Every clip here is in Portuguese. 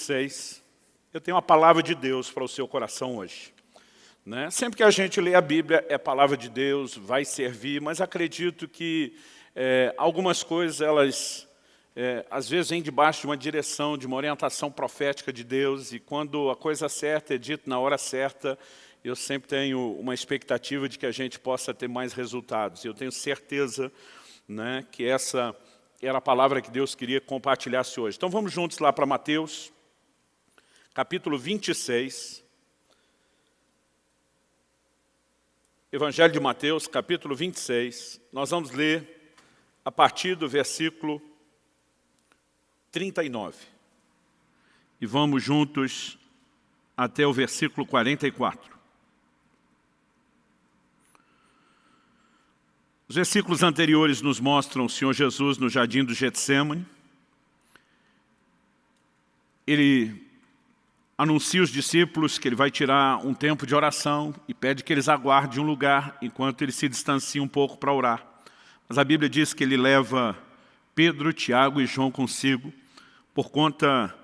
6, eu tenho uma palavra de Deus para o seu coração hoje. Sempre que a gente lê a Bíblia, é palavra de Deus, vai servir, mas acredito que algumas coisas, elas às vezes vêm debaixo de uma direção, de uma orientação profética de Deus, e quando a coisa certa é dita na hora certa, eu sempre tenho uma expectativa de que a gente possa ter mais resultados. Eu tenho certeza que essa era a palavra que Deus queria que compartilhasse hoje. Então vamos juntos lá para Mateus, capítulo 26. Evangelho de Mateus, capítulo 26. Nós vamos ler a partir do versículo 39. E vamos juntos até o versículo 44. Os versículos anteriores nos mostram o Senhor Jesus no jardim do Getsêmani. Ele anuncia aos discípulos que ele vai tirar um tempo de oração e pede que eles aguardem um lugar enquanto ele se distancia um pouco para orar. Mas a Bíblia diz que ele leva Pedro, Tiago e João consigo por conta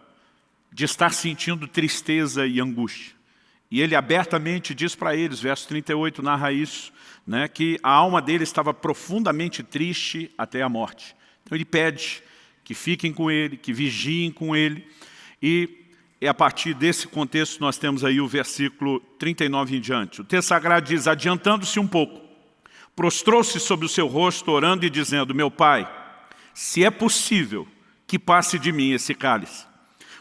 de estar sentindo tristeza e angústia. E ele abertamente diz para eles, verso 38 narra isso, que a alma dele estava profundamente triste até a morte. Então ele pede que fiquem com ele, que vigiem com ele. E a partir desse contexto nós temos aí o versículo 39 em diante. O texto sagrado diz, adiantando-se um pouco, prostrou-se sobre o seu rosto, orando e dizendo, meu Pai, se é possível que passe de mim esse cálice.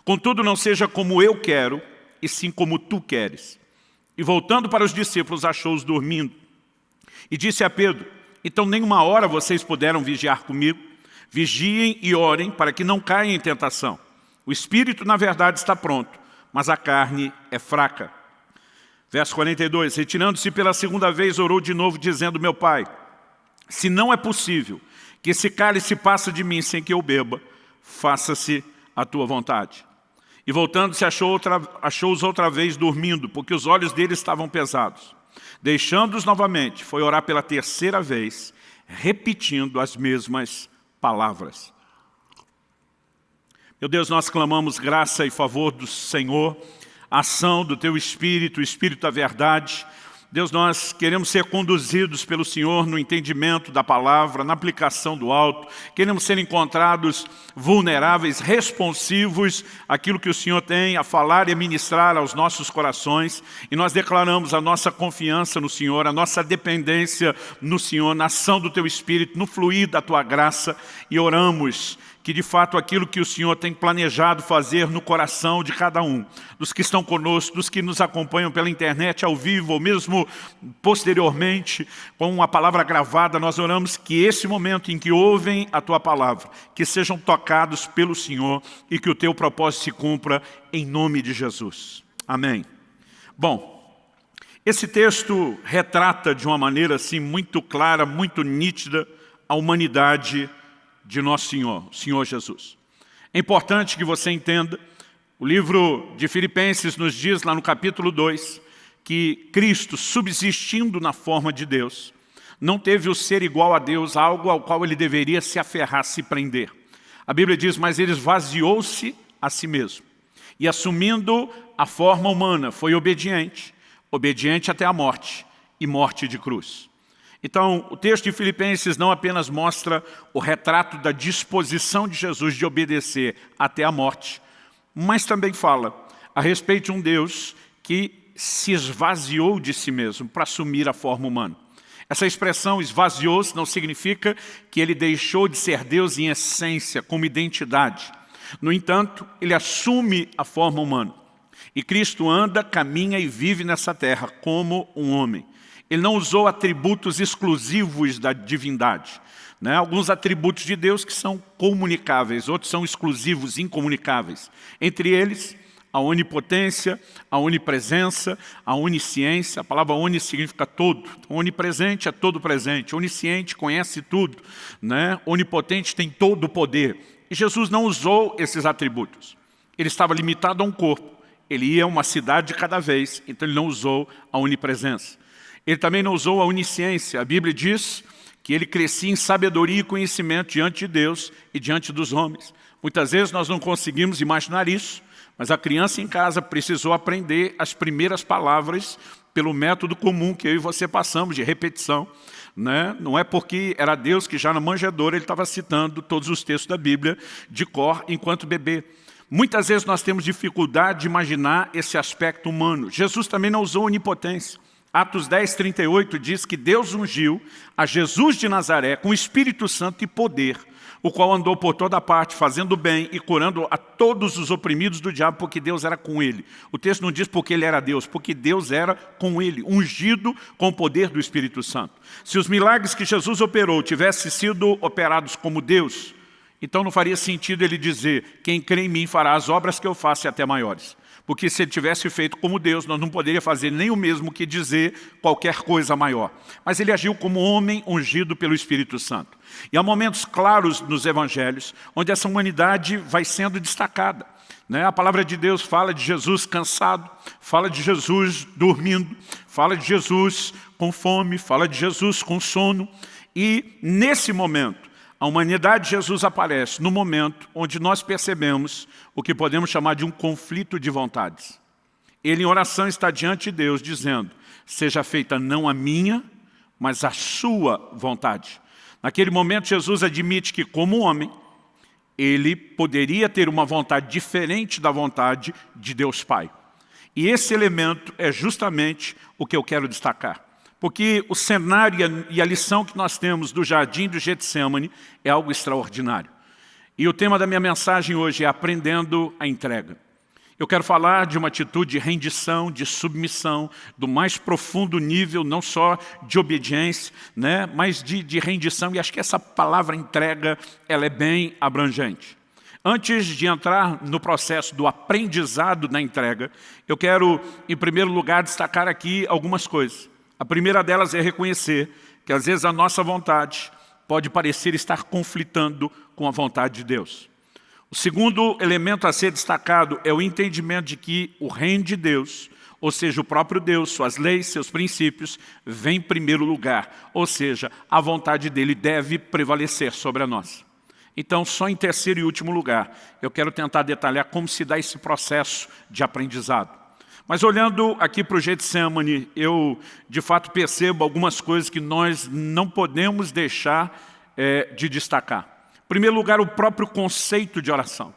Contudo, não seja como eu quero, e sim como tu queres. E voltando para os discípulos, achou-os dormindo. E disse a Pedro, então nem uma hora vocês puderam vigiar comigo? Vigiem e orem para que não caiam em tentação. O espírito, na verdade, está pronto, mas a carne é fraca. Verso 42, retirando-se pela segunda vez, orou de novo, dizendo, meu Pai, se não é possível que esse cálice passe de mim sem que eu beba, faça-se a tua vontade. E voltando-se, achou-os outra vez dormindo, porque os olhos deles estavam pesados. Deixando-os novamente, foi orar pela terceira vez, repetindo as mesmas palavras. Meu Deus, nós clamamos graça e favor do Senhor, ação do Teu Espírito, o Espírito da verdade. Deus, nós queremos ser conduzidos pelo Senhor no entendimento da palavra, na aplicação do alto. Queremos ser encontrados vulneráveis, responsivos àquilo que o Senhor tem a falar e a ministrar aos nossos corações. E nós declaramos a nossa confiança no Senhor, a nossa dependência no Senhor, na ação do Teu Espírito, no fluir da Tua graça. E oramos que de fato aquilo que o Senhor tem planejado fazer no coração de cada um, dos que estão conosco, dos que nos acompanham pela internet, ao vivo, ou mesmo posteriormente, com uma palavra gravada, nós oramos que esse momento em que ouvem a Tua palavra, que sejam tocados pelo Senhor e que o Teu propósito se cumpra em nome de Jesus. Amém. Bom, esse texto retrata de uma maneira assim muito clara, muito nítida, a humanidade de nosso Senhor, o Senhor Jesus. É importante que você entenda, o livro de Filipenses nos diz lá no capítulo 2, que Cristo, subsistindo na forma de Deus, não teve o ser igual a Deus, algo ao qual ele deveria se aferrar, se prender. A Bíblia diz, mas ele esvaziou-se a si mesmo. E assumindo a forma humana, foi obediente, obediente até a morte, e morte de cruz. Então, o texto de Filipenses não apenas mostra o retrato da disposição de Jesus de obedecer até a morte, mas também fala a respeito de um Deus que se esvaziou de si mesmo para assumir a forma humana. Essa expressão esvaziou-se não significa que ele deixou de ser Deus em essência, como identidade. No entanto, ele assume a forma humana. E Cristo anda, caminha e vive nessa terra como um homem. Ele não usou atributos exclusivos da divindade. Alguns atributos de Deus que são comunicáveis, outros são exclusivos, incomunicáveis. Entre eles, a onipotência, a onipresença, a onisciência. A palavra oni significa todo. Onipresente é todo presente. Onisciente conhece tudo. Onipotente tem todo o poder. E Jesus não usou esses atributos. Ele estava limitado a um corpo. Ele ia a uma cidade de cada vez, então ele não usou a onipresença. Ele também não usou a onisciência. A Bíblia diz que ele crescia em sabedoria e conhecimento diante de Deus e diante dos homens. Muitas vezes nós não conseguimos imaginar isso, Mas a criança em casa precisou aprender as primeiras palavras pelo método comum que eu e você passamos, de repetição. Né? Não é porque era Deus que já na manjedoura ele estava citando todos os textos da Bíblia de cor enquanto bebê. Muitas vezes nós temos dificuldade de imaginar esse aspecto humano. Jesus também não usou onipotência. Atos 10, 38 diz que Deus ungiu a Jesus de Nazaré com o Espírito Santo e poder, o qual andou por toda parte, fazendo bem e curando a todos os oprimidos do diabo, porque Deus era com ele. O texto não diz porque ele era Deus, porque Deus era com ele, ungido com o poder do Espírito Santo. Se os milagres que Jesus operou tivessem sido operados como Deus, então não faria sentido ele dizer, quem crê em mim fará as obras que eu faço e até maiores. Porque se ele tivesse feito como Deus, nós não poderíamos fazer nem o mesmo que dizer qualquer coisa maior. Mas ele agiu como homem ungido pelo Espírito Santo. E há momentos claros nos evangelhos, onde essa humanidade vai sendo destacada. Né? A palavra de Deus fala de Jesus cansado, fala de Jesus dormindo, fala de Jesus com fome, fala de Jesus com sono. E nesse momento, a humanidade de Jesus aparece no momento onde nós percebemos o que podemos chamar de um conflito de vontades. Ele em oração está diante de Deus dizendo, seja feita não a minha, mas a sua vontade. Naquele momento Jesus admite que como homem, ele poderia ter uma vontade diferente da vontade de Deus Pai. E esse elemento é justamente o que eu quero destacar. Porque o cenário e a lição que nós temos do jardim do Getsemane é algo extraordinário. E o tema da minha mensagem hoje é aprendendo a entrega. Eu quero falar de uma atitude de rendição, de submissão, do mais profundo nível, não só de obediência, né, mas de rendição. E acho que essa palavra entrega, ela é bem abrangente. Antes de entrar no processo do aprendizado na entrega, eu quero, em primeiro lugar, destacar aqui algumas coisas. A primeira delas é reconhecer que às vezes a nossa vontade pode parecer estar conflitando com a vontade de Deus. O segundo elemento a ser destacado é o entendimento de que o reino de Deus, ou seja, o próprio Deus, suas leis, seus princípios, vem em primeiro lugar. Ou seja, a vontade dele deve prevalecer sobre a nossa. Então, só em terceiro e último lugar, eu quero tentar detalhar como se dá esse processo de aprendizado. Mas olhando aqui para o Getsemane, eu de fato percebo algumas coisas que nós não podemos deixar de destacar. Em primeiro lugar, o próprio conceito de oração.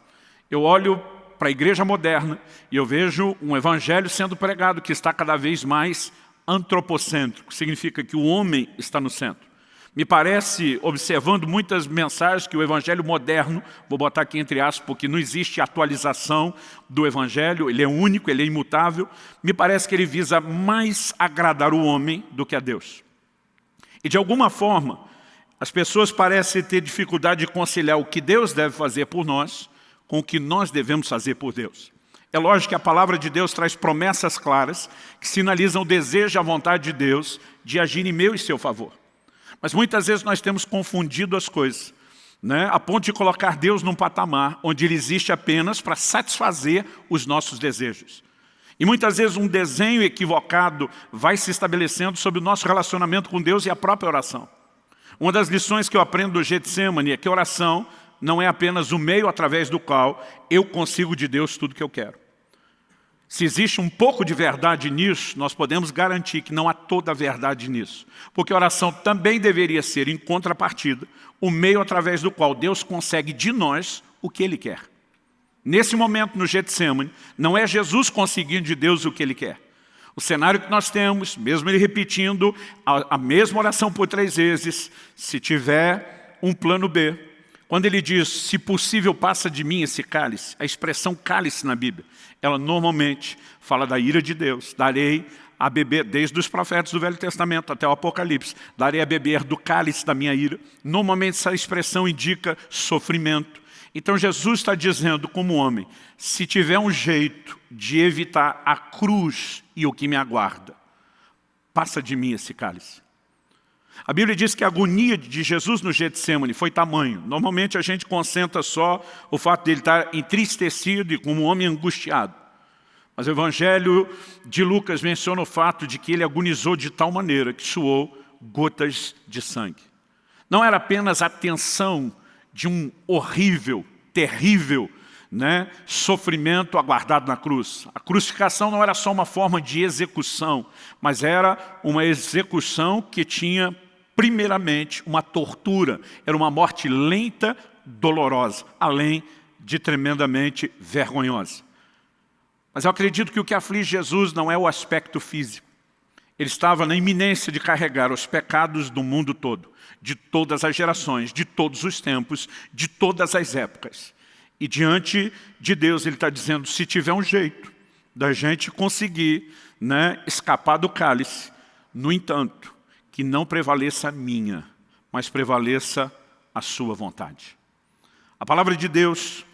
Eu olho para a igreja moderna e eu vejo um evangelho sendo pregado que está cada vez mais antropocêntrico, significa que o homem está no centro. Me parece, observando muitas mensagens, que o evangelho moderno, vou botar aqui entre aspas, porque não existe atualização do evangelho, ele é único, ele é imutável, me parece que ele visa mais agradar o homem do que a Deus. E de alguma forma, as pessoas parecem ter dificuldade de conciliar o que Deus deve fazer por nós com o que nós devemos fazer por Deus. É lógico que a palavra de Deus traz promessas claras que sinalizam o desejo e a vontade de Deus de agir em meu e seu favor. Mas muitas vezes nós temos confundido as coisas, né? A ponto de colocar Deus num patamar onde Ele existe apenas para satisfazer os nossos desejos. E muitas vezes um desenho equivocado vai se estabelecendo sobre o nosso relacionamento com Deus e a própria oração. Uma das lições que eu aprendo do Getsemane é que a oração não é apenas o meio através do qual eu consigo de Deus tudo que eu quero. Se existe um pouco de verdade nisso, nós podemos garantir que não há toda a verdade nisso. Porque a oração também deveria ser, em contrapartida, o meio através do qual Deus consegue de nós o que Ele quer. Nesse momento, no Getsemane, não é Jesus conseguindo de Deus o que Ele quer. O cenário que nós temos, mesmo Ele repetindo a mesma oração por 3 vezes, se tiver um plano B, quando Ele diz, se possível, passa de mim esse cálice, a expressão cálice na Bíblia, ela normalmente fala da ira de Deus. Darei a beber, desde os profetas do Velho Testamento até o Apocalipse, darei a beber do cálice da minha ira. Normalmente essa expressão indica sofrimento. Então Jesus está dizendo como homem, se tiver um jeito de evitar a cruz e o que me aguarda, passa de mim esse cálice. A Bíblia diz que a agonia de Jesus no Getsemane foi tamanho. Normalmente a gente concentra só o fato de ele estar entristecido e como um homem angustiado. Mas o Evangelho de Lucas menciona o fato de que ele agonizou de tal maneira que suou gotas de sangue. Não era apenas a tensão de um horrível, terrível, né, sofrimento aguardado na cruz. A crucificação não era só uma forma de execução, mas era uma execução que tinha, primeiramente, uma tortura. Era uma morte lenta, dolorosa, além de tremendamente vergonhosa. Mas eu acredito que o que aflige Jesus não é o aspecto físico. Ele estava na iminência de carregar os pecados do mundo todo, de todas as gerações, de todos os tempos, de todas as épocas. E diante de Deus ele está dizendo, se tiver um jeito da gente conseguir, né, escapar do cálice, no entanto, que não prevaleça a minha, mas prevaleça a sua vontade. A palavra de Deus,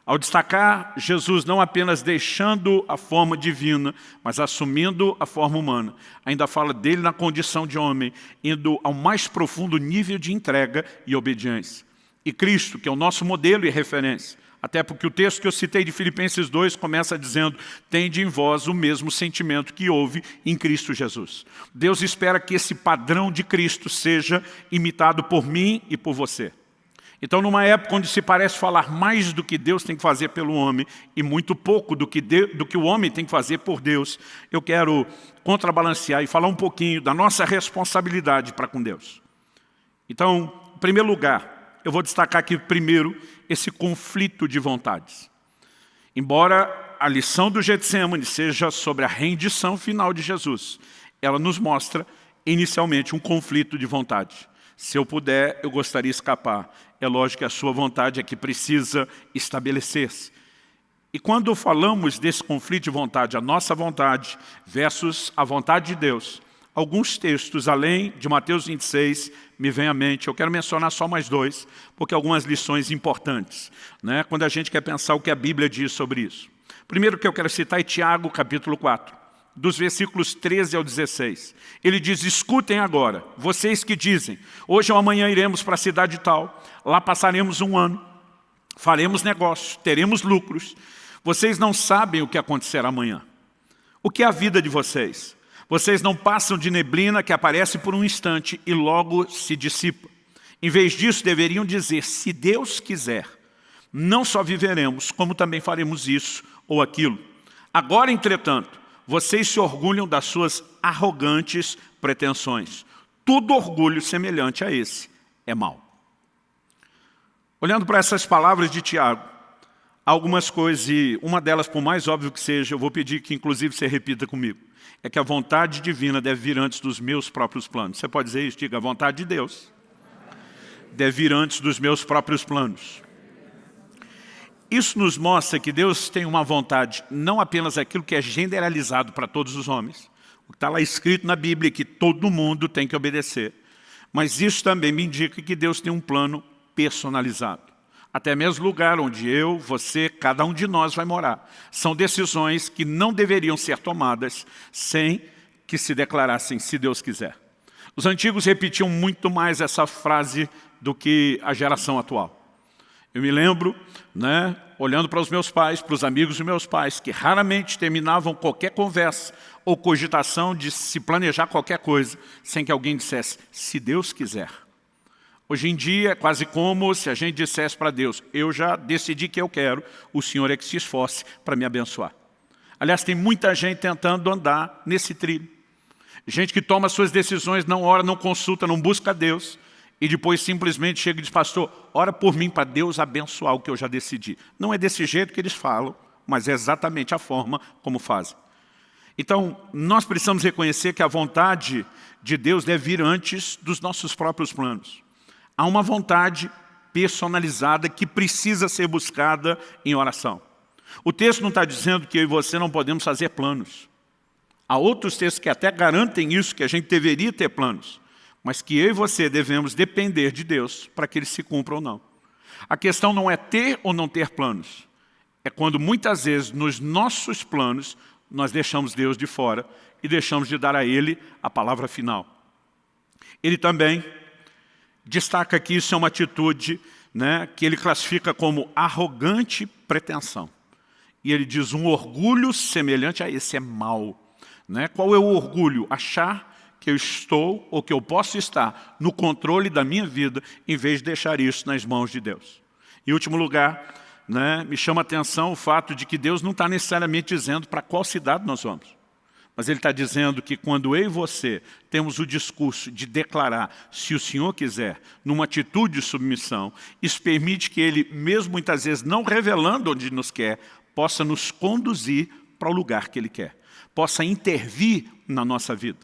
ao destacar Jesus não apenas deixando a forma divina, mas assumindo a forma humana, ainda fala dele na condição de homem, indo ao mais profundo nível de entrega e obediência. E Cristo, que é o nosso modelo e referência, até porque o texto que eu citei de Filipenses 2 começa dizendo, tende em vós o mesmo sentimento que houve em Cristo Jesus. Deus espera que esse padrão de Cristo seja imitado por mim e por você. Então, numa época onde se parece falar mais do que Deus tem que fazer pelo homem e muito pouco do que o homem tem que fazer por Deus, eu quero contrabalancear e falar um pouquinho da nossa responsabilidade para com Deus. Então, em primeiro lugar, eu vou destacar aqui primeiro esse conflito de vontades. Embora a lição do Getsemane seja sobre a rendição final de Jesus, ela nos mostra inicialmente um conflito de vontade. Se eu puder, eu gostaria de escapar. É lógico que a sua vontade é que precisa estabelecer-se. E quando falamos desse conflito de vontade, a nossa vontade versus a vontade de Deus, alguns textos, além de Mateus 26, me vem à mente. Eu quero mencionar só mais dois, porque algumas lições importantes, né, quando a gente quer pensar o que a Bíblia diz sobre isso. Primeiro que eu quero citar é Tiago, capítulo 4. Dos versículos 13 ao 16. Ele diz, escutem agora, vocês que dizem, hoje ou amanhã iremos para a cidade tal, lá passaremos um ano, faremos negócios, teremos lucros. Vocês não sabem o que acontecerá amanhã. O que é a vida de vocês? Vocês não passam de neblina que aparece por um instante e logo se dissipa. Em vez disso, deveriam dizer, se Deus quiser, não só viveremos, como também faremos isso ou aquilo. Agora, entretanto, vocês se orgulham das suas arrogantes pretensões. Todo orgulho semelhante a esse é mau. Olhando para essas palavras de Tiago, há algumas coisas, e uma delas, por mais óbvio que seja, eu vou pedir que inclusive você repita comigo, é que a vontade divina deve vir antes dos meus próprios planos. Você pode dizer isso? Diga, a vontade de Deus deve vir antes dos meus próprios planos. Isso nos mostra que Deus tem uma vontade, não apenas aquilo que é generalizado para todos os homens, o que está lá escrito na Bíblia, que todo mundo tem que obedecer, mas isso também me indica que Deus tem um plano personalizado. Até mesmo o lugar onde eu, você, cada um de nós vai morar. São decisões que não deveriam ser tomadas sem que se declarassem, se Deus quiser. Os antigos repetiam muito mais essa frase do que a geração atual. Eu me lembro, né, olhando para os meus pais, para os amigos dos meus pais, que raramente terminavam qualquer conversa ou cogitação de se planejar qualquer coisa, sem que alguém dissesse, se Deus quiser. Hoje em dia é quase como se a gente dissesse para Deus, eu já decidi que eu quero, o Senhor é que se esforce para me abençoar. Aliás, tem muita gente tentando andar nesse trilho. Gente que toma suas decisões, não ora, não consulta, não busca Deus, e depois simplesmente chega e diz, pastor, ora por mim para Deus abençoar o que eu já decidi. Não é desse jeito que eles falam, mas é exatamente a forma como fazem. Então, nós precisamos reconhecer que a vontade de Deus deve vir antes dos nossos próprios planos. Há uma vontade personalizada que precisa ser buscada em oração. O texto não está dizendo que eu e você não podemos fazer planos. Há outros textos que até garantem isso, que a gente deveria ter planos, mas que eu e você devemos depender de Deus para que eles se cumpram ou não. A questão não é ter ou não ter planos. É quando muitas vezes nos nossos planos nós deixamos Deus de fora e deixamos de dar a Ele a palavra final. Ele também destaca que isso é uma atitude, né, que ele classifica como arrogante pretensão. E ele diz, um orgulho semelhante a esse é mau. Né? Qual é o orgulho? Achar que eu estou ou que eu posso estar no controle da minha vida em vez de deixar isso nas mãos de Deus. Em último lugar, né, me chama a atenção o fato de que Deus não está necessariamente dizendo para qual cidade nós vamos. Mas Ele está dizendo que quando eu e você temos o discurso de declarar, se o Senhor quiser, numa atitude de submissão, isso permite que Ele, mesmo muitas vezes não revelando onde nos quer, possa nos conduzir para o lugar que Ele quer, possa intervir na nossa vida.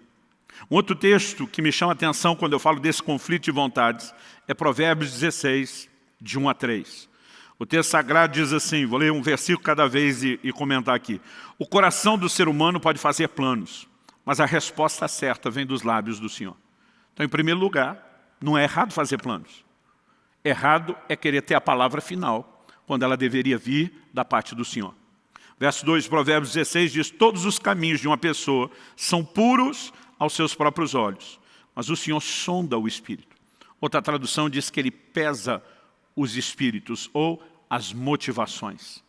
Um outro texto que me chama a atenção quando eu falo desse conflito de vontades é Provérbios 16, de 1 a 3. O texto sagrado diz assim, vou ler um versículo cada vez e comentar aqui. O coração do ser humano pode fazer planos, mas a resposta certa vem dos lábios do Senhor. Então, em primeiro lugar, não é errado fazer planos. Errado é querer ter a palavra final, quando ela deveria vir da parte do Senhor. Verso 2 de Provérbios 16 diz, todos os caminhos de uma pessoa são puros aos seus próprios olhos, mas o Senhor sonda o espírito. Outra tradução diz que Ele pesa os espíritos ou as motivações.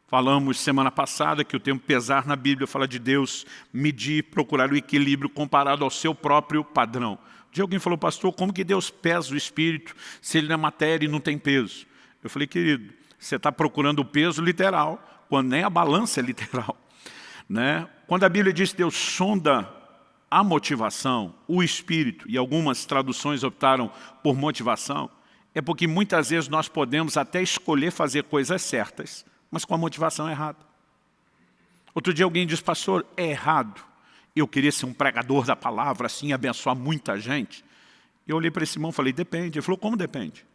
Falamos semana passada que o termo pesar na Bíblia fala de Deus medir, procurar o equilíbrio comparado ao seu próprio padrão. Um dia alguém falou, pastor, como que Deus pesa o espírito se ele não é matéria e não tem peso? Eu falei, querido, você está procurando o peso literal, quando nem a balança é literal. Né? Quando a Bíblia diz que Deus sonda a motivação, o espírito, e algumas traduções optaram por motivação, é porque muitas vezes nós podemos até escolher fazer coisas certas, mas com a motivação errada. Outro dia alguém disse, pastor, é errado eu queria ser um pregador da palavra, assim, abençoar muita gente. Eu olhei para esse irmão e falei, depende. Ele falou, como depende?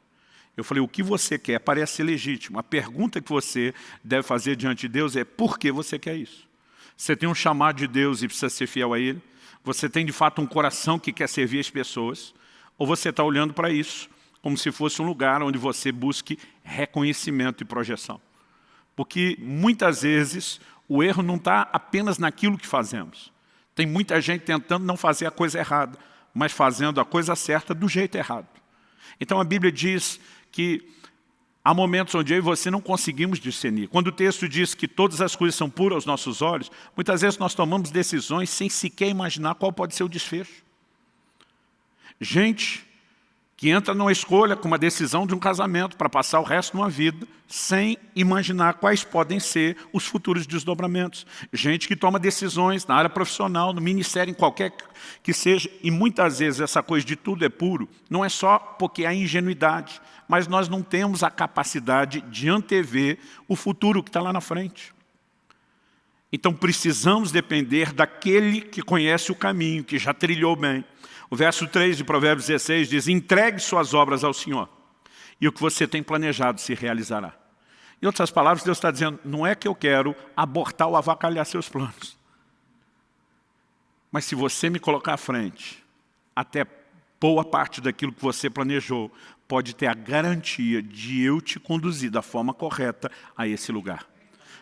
Eu falei, o que você quer parece legítimo. A pergunta que você deve fazer diante de Deus é, por que você quer isso? Você tem um chamado de Deus e precisa ser fiel a Ele? Você tem de fato um coração que quer servir as pessoas? Ou você está olhando para isso como se fosse um lugar onde você busque reconhecimento e projeção? Porque muitas vezes o erro não está apenas naquilo que fazemos. Tem muita gente tentando não fazer a coisa errada, mas fazendo a coisa certa do jeito errado. Então a Bíblia diz que há momentos onde eu e você não conseguimos discernir. Quando o texto diz que todas as coisas são puras aos nossos olhos, muitas vezes nós tomamos decisões sem sequer imaginar qual pode ser o desfecho. Gente que entra numa escolha com uma decisão de um casamento para passar o resto de uma vida sem imaginar quais podem ser os futuros desdobramentos. Gente que toma decisões na área profissional, no ministério, em qualquer que seja, e muitas vezes essa coisa de tudo é puro, não é só porque há ingenuidade, mas nós não temos a capacidade de antever o futuro que está lá na frente. Então precisamos depender daquele que conhece o caminho, que já trilhou bem. O verso 3 de Provérbios 16 diz, entregue suas obras ao Senhor, e o que você tem planejado se realizará. Em outras palavras, Deus está dizendo, não é que eu quero abortar ou avacalhar seus planos. Mas se você me colocar à frente, até boa parte daquilo que você planejou, pode ter a garantia de eu te conduzir da forma correta a esse lugar.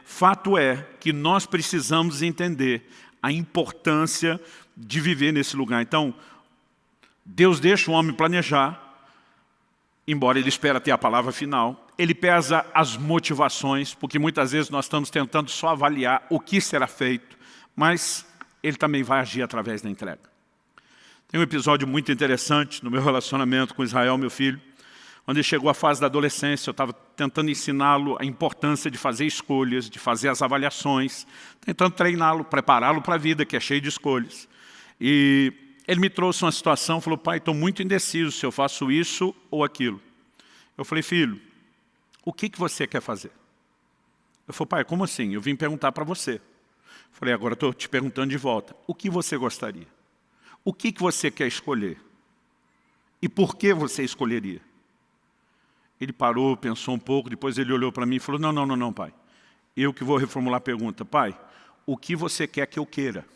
Fato é que nós precisamos entender a importância de viver nesse lugar. Então, Deus deixa o homem planejar, embora ele espera ter a palavra final. Ele pesa as motivações, porque muitas vezes nós estamos tentando só avaliar o que será feito, mas Ele também vai agir através da entrega. Tem um episódio muito interessante no meu relacionamento com Israel, meu filho. Quando ele chegou à fase da adolescência, eu estava tentando ensiná-lo a importância de fazer escolhas, de fazer as avaliações, tentando treiná-lo, prepará-lo para a vida, que é cheia de escolhas. E ele me trouxe uma situação, falou, pai, estou muito indeciso se eu faço isso ou aquilo. Eu falei, filho, o que você quer fazer? Eu falei, pai, como assim? Eu vim perguntar para você. Eu falei, agora estou te perguntando de volta. O que você gostaria? O que você quer escolher? E por que você escolheria? Ele parou, pensou um pouco, depois ele olhou para mim e falou, não, pai. Eu que vou reformular a pergunta. Pai, o que você quer que eu queira?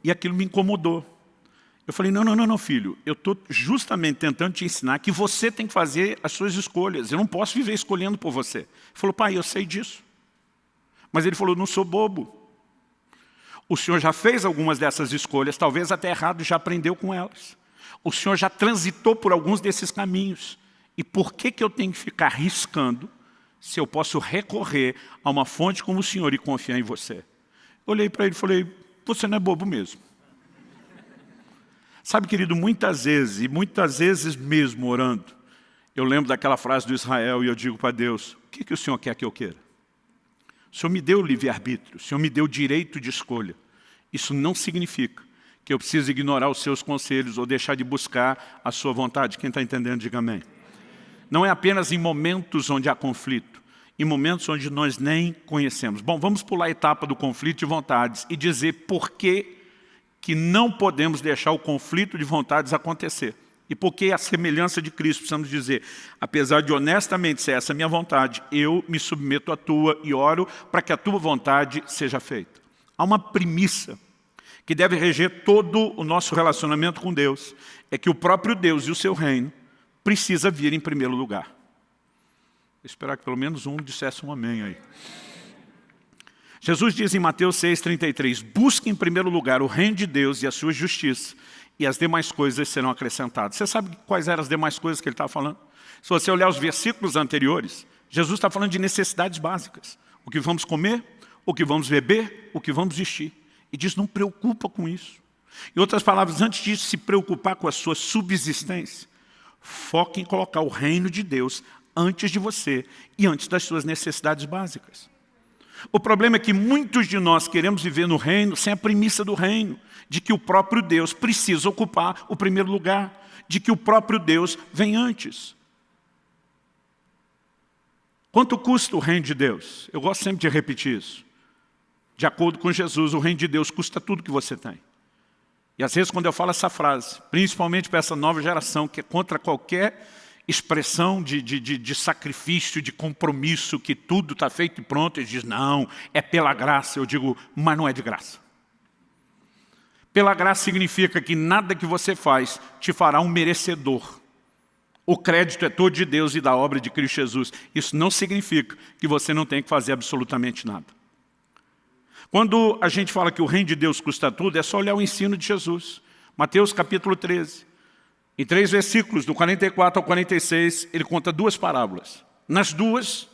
E aquilo me incomodou. Eu falei, não, filho, eu estou justamente tentando te ensinar que você tem que fazer as suas escolhas. Eu não posso viver escolhendo por você. Ele falou, pai, eu sei disso. Mas ele falou, não sou bobo. O senhor já fez algumas dessas escolhas, talvez até errado, já aprendeu com elas. O senhor já transitou por alguns desses caminhos. E por que eu tenho que ficar arriscando se eu posso recorrer a uma fonte como o senhor e confiar em você? Eu olhei para ele e falei, você não é bobo mesmo. Sabe, querido, muitas vezes mesmo orando, Eu lembro daquela frase do Israel e eu digo para Deus, o que o Senhor quer que eu queira? O Senhor me deu o livre-arbítrio, o Senhor me deu o direito de escolha. Isso não significa que eu preciso ignorar os seus conselhos ou deixar de buscar a sua vontade. Quem está entendendo, diga amém. Não é apenas em momentos onde há conflito, em momentos onde nós nem conhecemos. Bom, vamos pular a etapa do conflito de vontades e dizer por que não podemos deixar o conflito de vontades acontecer. E por que a semelhança de Cristo, precisamos dizer, apesar de honestamente ser essa a minha vontade, eu me submeto à tua e oro para que a tua vontade seja feita. Há uma premissa que deve reger todo o nosso relacionamento com Deus, é que o próprio Deus e o seu reino precisa vir em primeiro lugar. Vou esperar que pelo menos um dissesse um amém aí. Jesus diz em Mateus 6,33, busque em primeiro lugar o reino de Deus e a sua justiça, e as demais coisas serão acrescentadas. Você sabe quais eram as demais coisas que ele estava falando? Se você olhar os versículos anteriores, Jesus está falando de necessidades básicas. O que vamos comer, o que vamos beber, o que vamos vestir. E diz, não preocupa com isso. Em outras palavras, antes de se preocupar com a sua subsistência, foque em colocar o reino de Deus antes de você e antes das suas necessidades básicas. O problema é que muitos de nós queremos viver no reino sem a premissa do reino, de que o próprio Deus precisa ocupar o primeiro lugar, de que o próprio Deus vem antes. Quanto custa o reino de Deus? Eu gosto sempre de repetir isso. De acordo com Jesus, o reino de Deus custa tudo que você tem. E às vezes quando eu falo essa frase, principalmente para essa nova geração, que é contra qualquer expressão de sacrifício, de compromisso, que tudo está feito e pronto, eles dizem, não, é pela graça. Eu digo, mas não é de graça. Pela graça significa que nada que você faz te fará um merecedor. O crédito é todo de Deus e da obra de Cristo Jesus. Isso não significa que você não tem que fazer absolutamente nada. Quando a gente fala que o reino de Deus custa tudo, é só olhar o ensino de Jesus. Mateus capítulo 13. Em 3 versículos, do 44 ao 46, ele conta 2 parábolas. Nas duas,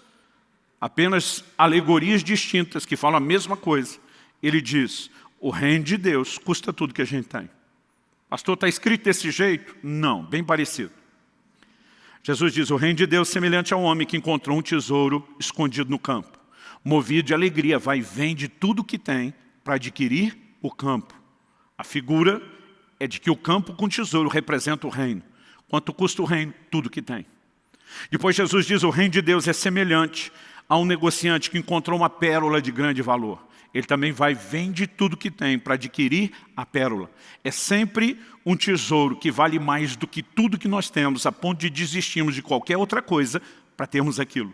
apenas alegorias distintas que falam a mesma coisa. Ele diz, o reino de Deus custa tudo que a gente tem. Pastor, está escrito desse jeito? Não, bem parecido. Jesus diz, o reino de Deus é semelhante ao homem que encontrou um tesouro escondido no campo. Movido de alegria, vai e vende tudo o que tem para adquirir o campo. A figura é de que o campo com tesouro representa o reino. Quanto custa o reino? Tudo que tem. Depois Jesus diz, o reino de Deus é semelhante a um negociante que encontrou uma pérola de grande valor. Ele também vai e vende tudo que tem para adquirir a pérola. É sempre um tesouro que vale mais do que tudo que nós temos, a ponto de desistirmos de qualquer outra coisa para termos aquilo.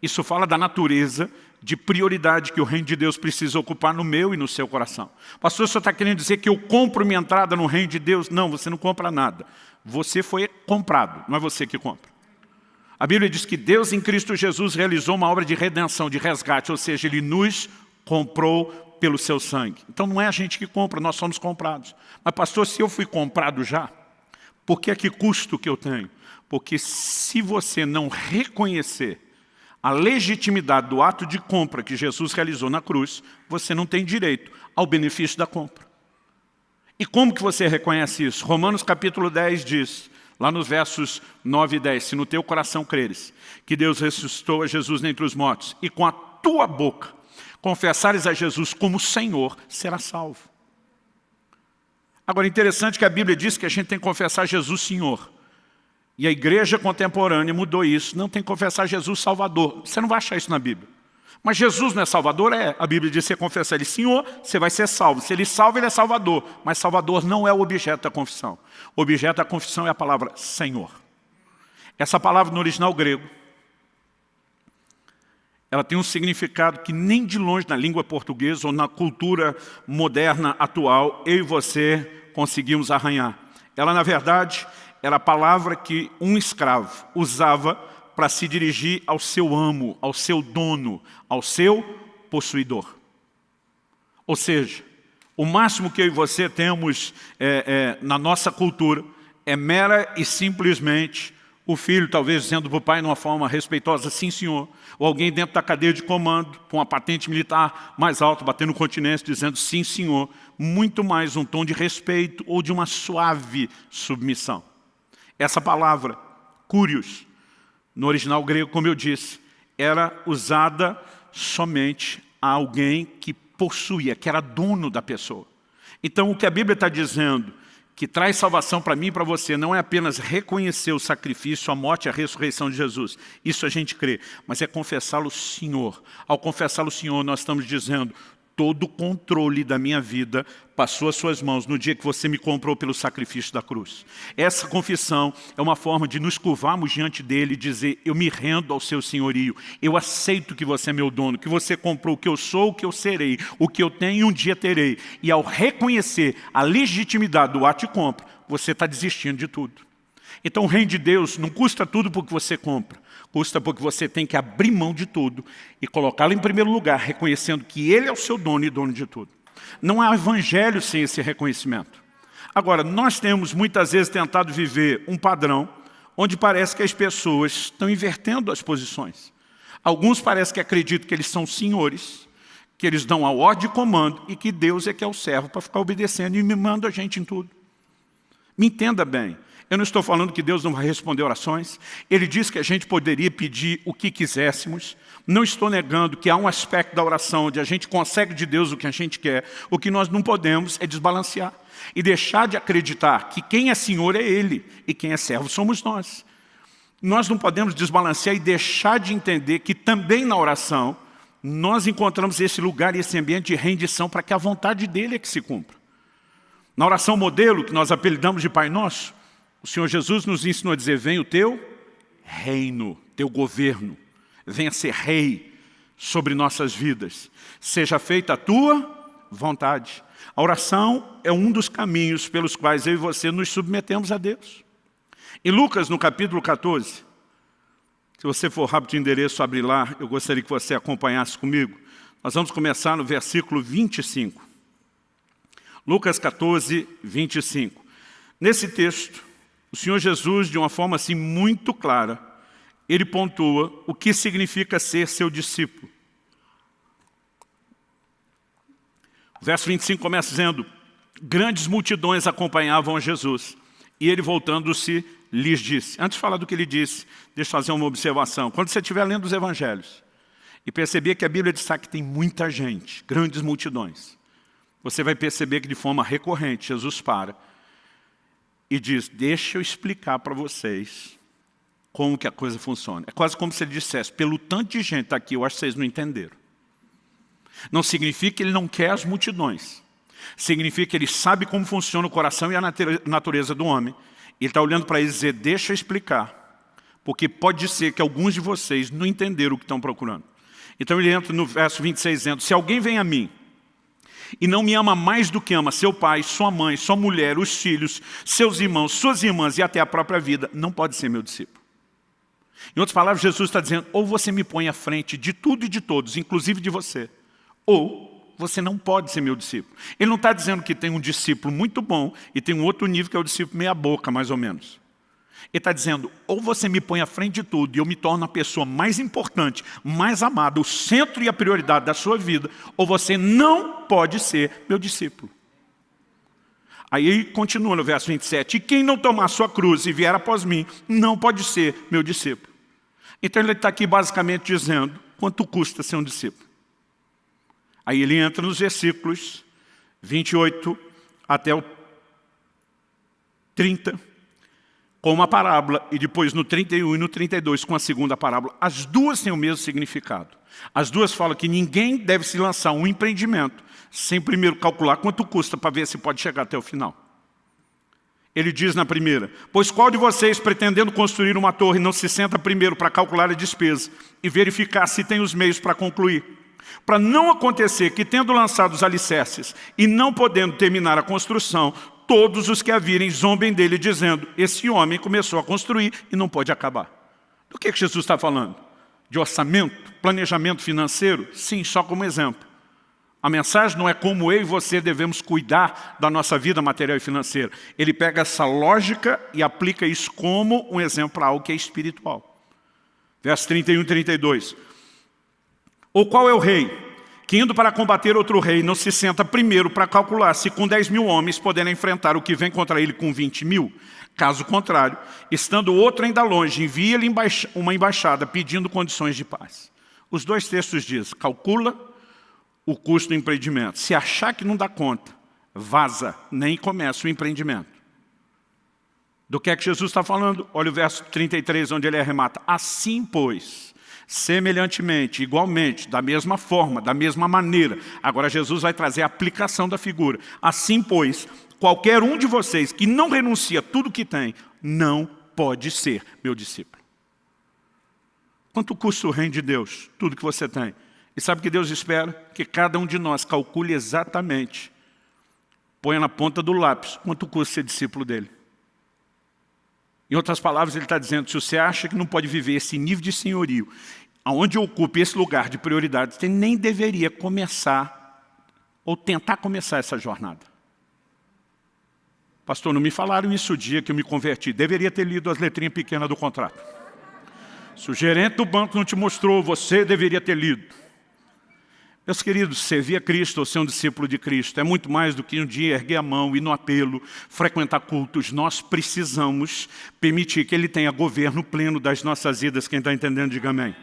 Isso fala da natureza de prioridade que o reino de Deus precisa ocupar no meu e no seu coração. Pastor, o senhor está querendo dizer que eu compro minha entrada no reino de Deus? Não, você não compra nada. Você foi comprado, não é você que compra. A Bíblia diz que Deus em Cristo Jesus realizou uma obra de redenção, de resgate, ou seja, Ele nos comprou pelo seu sangue. Então não é a gente que compra, nós somos comprados. Mas pastor, se eu fui comprado já, por que é que custa o que eu tenho? Porque se você não reconhecer a legitimidade do ato de compra que Jesus realizou na cruz, você não tem direito ao benefício da compra. E como que você reconhece isso? Romanos capítulo 10 diz, lá nos versos 9 e 10, se no teu coração creres que Deus ressuscitou a Jesus dentre os mortos, e com a tua boca confessares a Jesus como Senhor, será salvo. Agora, interessante que a Bíblia diz que a gente tem que confessar Jesus Senhor. E a igreja contemporânea mudou isso. Não tem que confessar Jesus Salvador. Você não vai achar isso na Bíblia. Mas Jesus não é Salvador? É. A Bíblia diz que você confessa Ele Senhor, você vai ser salvo. Se Ele salva, Ele é Salvador. Mas Salvador não é o objeto da confissão. O objeto da confissão é a palavra Senhor. Essa palavra no original grego, ela tem um significado que nem de longe na língua portuguesa ou na cultura moderna atual, eu e você conseguimos arranhar. Ela, na verdade, era a palavra que um escravo usava para se dirigir ao seu amo, ao seu dono, ao seu possuidor. Ou seja, o máximo que eu e você temos na nossa cultura é mera e simplesmente o filho, talvez dizendo para o pai de uma forma respeitosa, sim senhor, ou alguém dentro da cadeia de comando, com uma patente militar mais alta, batendo continência, dizendo sim senhor, muito mais um tom de respeito ou de uma suave submissão. Essa palavra, curios, no original grego, como eu disse, era usada somente a alguém que possuía, que era dono da pessoa. Então, o que a Bíblia está dizendo, que traz salvação para mim e para você, não é apenas reconhecer o sacrifício, a morte e a ressurreição de Jesus. Isso a gente crê, mas é confessá-lo Senhor. Ao confessá-lo Senhor, nós estamos dizendo, todo o controle da minha vida passou às suas mãos no dia que você me comprou pelo sacrifício da cruz. Essa confissão é uma forma de nos curvarmos diante dele e dizer, eu me rendo ao seu senhorio, eu aceito que você é meu dono, que você comprou o que eu sou, o que eu serei, o que eu tenho um dia terei. E ao reconhecer a legitimidade do ato de compra, você está desistindo de tudo. Então o reino de Deus não custa tudo porque você compra. Custa porque você tem que abrir mão de tudo e colocá-lo em primeiro lugar, reconhecendo que Ele é o seu dono e dono de tudo. Não há evangelho sem esse reconhecimento. Agora, nós temos muitas vezes tentado viver um padrão onde parece que as pessoas estão invertendo as posições. Alguns parecem que acreditam que eles são senhores, que eles dão a ordem de comando e que Deus é que é o servo para ficar obedecendo e mimando a gente em tudo. Me entenda bem. Eu não estou falando que Deus não vai responder orações. Ele disse que a gente poderia pedir o que quiséssemos. Não estou negando que há um aspecto da oração onde a gente consegue de Deus o que a gente quer. O que nós não podemos é desbalancear e deixar de acreditar que quem é Senhor é Ele e quem é servo somos nós. Nós não podemos desbalancear e deixar de entender que também na oração nós encontramos esse lugar e esse ambiente de rendição para que a vontade dEle é que se cumpra. Na oração modelo, que nós apelidamos de Pai Nosso, o Senhor Jesus nos ensinou a dizer, venha o teu reino, teu governo, venha ser rei sobre nossas vidas. Seja feita a tua vontade. A oração é um dos caminhos pelos quais eu e você nos submetemos a Deus. Em Lucas, no capítulo 14, se você for rápido de endereço, abre lá, eu gostaria que você acompanhasse comigo. Nós vamos começar no versículo 25. Lucas 14, 25. Nesse texto, o Senhor Jesus, de uma forma assim muito clara, ele pontua o que significa ser seu discípulo. O verso 25 começa dizendo, grandes multidões acompanhavam a Jesus, e ele voltando-se lhes disse. Antes de falar do que ele disse, deixa eu fazer uma observação. Quando você estiver lendo os evangelhos, e perceber que a Bíblia diz que tem muita gente, grandes multidões, você vai perceber que de forma recorrente Jesus para e diz, deixa eu explicar para vocês como que a coisa funciona. É quase como se ele dissesse, pelo tanto de gente aqui, eu acho que vocês não entenderam. Não significa que ele não quer as multidões. Significa que ele sabe como funciona o coração e a natureza do homem. Ele está olhando para eles e dizer, deixa eu explicar. Porque pode ser que alguns de vocês não entenderam o que estão procurando. Então ele entra no verso 26 dizendo, se alguém vem a mim, e não me ama mais do que ama seu pai, sua mãe, sua mulher, os filhos, seus irmãos, suas irmãs e até a própria vida, não pode ser meu discípulo. Em outras palavras, Jesus está dizendo, ou você me põe à frente de tudo e de todos, inclusive de você, ou você não pode ser meu discípulo. Ele não está dizendo que tem um discípulo muito bom e tem um outro nível que é o discípulo meia boca, mais ou menos. Ele está dizendo, ou você me põe à frente de tudo e eu me torno a pessoa mais importante, mais amada, o centro e a prioridade da sua vida, ou você não pode ser meu discípulo. Aí ele continua no verso 27, e quem não tomar sua cruz e vier após mim, não pode ser meu discípulo. Então ele está aqui basicamente dizendo, quanto custa ser um discípulo? Aí ele entra nos versículos 28 até o 30, com uma parábola, e depois no 31 e no 32 com a segunda parábola. As duas têm o mesmo significado. As duas falam que ninguém deve se lançar um empreendimento sem primeiro calcular quanto custa para ver se pode chegar até o final. Ele diz na primeira, pois qual de vocês, pretendendo construir uma torre, não se senta primeiro para calcular a despesa e verificar se tem os meios para concluir? Para não acontecer que, tendo lançado os alicerces e não podendo terminar a construção, todos os que a virem zombem dele, dizendo, esse homem começou a construir e não pode acabar. Do que Jesus está falando? De orçamento, planejamento financeiro? Sim, só como exemplo. A mensagem não é como eu e você devemos cuidar da nossa vida material e financeira. Ele pega essa lógica e aplica isso como um exemplo para algo que é espiritual. Verso 31 e 32. Ou qual é o rei que indo para combater outro rei, não se senta primeiro para calcular se com 10.000 homens poderá enfrentar o que vem contra ele com 20.000. Caso contrário, estando outro ainda longe, envia-lhe uma embaixada pedindo condições de paz. Os dois textos dizem, calcula o custo do empreendimento. Se achar que não dá conta, vaza, nem começa o empreendimento. Do que é que Jesus está falando? Olha o verso 33, onde ele arremata. Assim, pois, semelhantemente, igualmente, da mesma forma, da mesma maneira. Agora Jesus vai trazer a aplicação da figura. Assim, pois, qualquer um de vocês que não renuncia a tudo que tem, não pode ser meu discípulo. Quanto custa o reino de Deus? Tudo que você tem. E sabe o que Deus espera? Que cada um de nós calcule exatamente, ponha na ponta do lápis, quanto custa ser discípulo dele. Em outras palavras, ele está dizendo, se você acha que não pode viver esse nível de senhorio, aonde ocupe esse lugar de prioridade, você nem deveria começar, ou tentar começar essa jornada. Pastor, não me falaram isso o dia que eu me converti. Deveria ter lido as letrinhas pequenas do contrato. Se o gerente do banco não te mostrou, você deveria ter lido. Meus queridos, servir a Cristo ou ser um discípulo de Cristo é muito mais do que um dia erguer a mão, ir no apelo, frequentar cultos. Nós precisamos permitir que Ele tenha governo pleno das nossas vidas. Quem está entendendo, diga amém.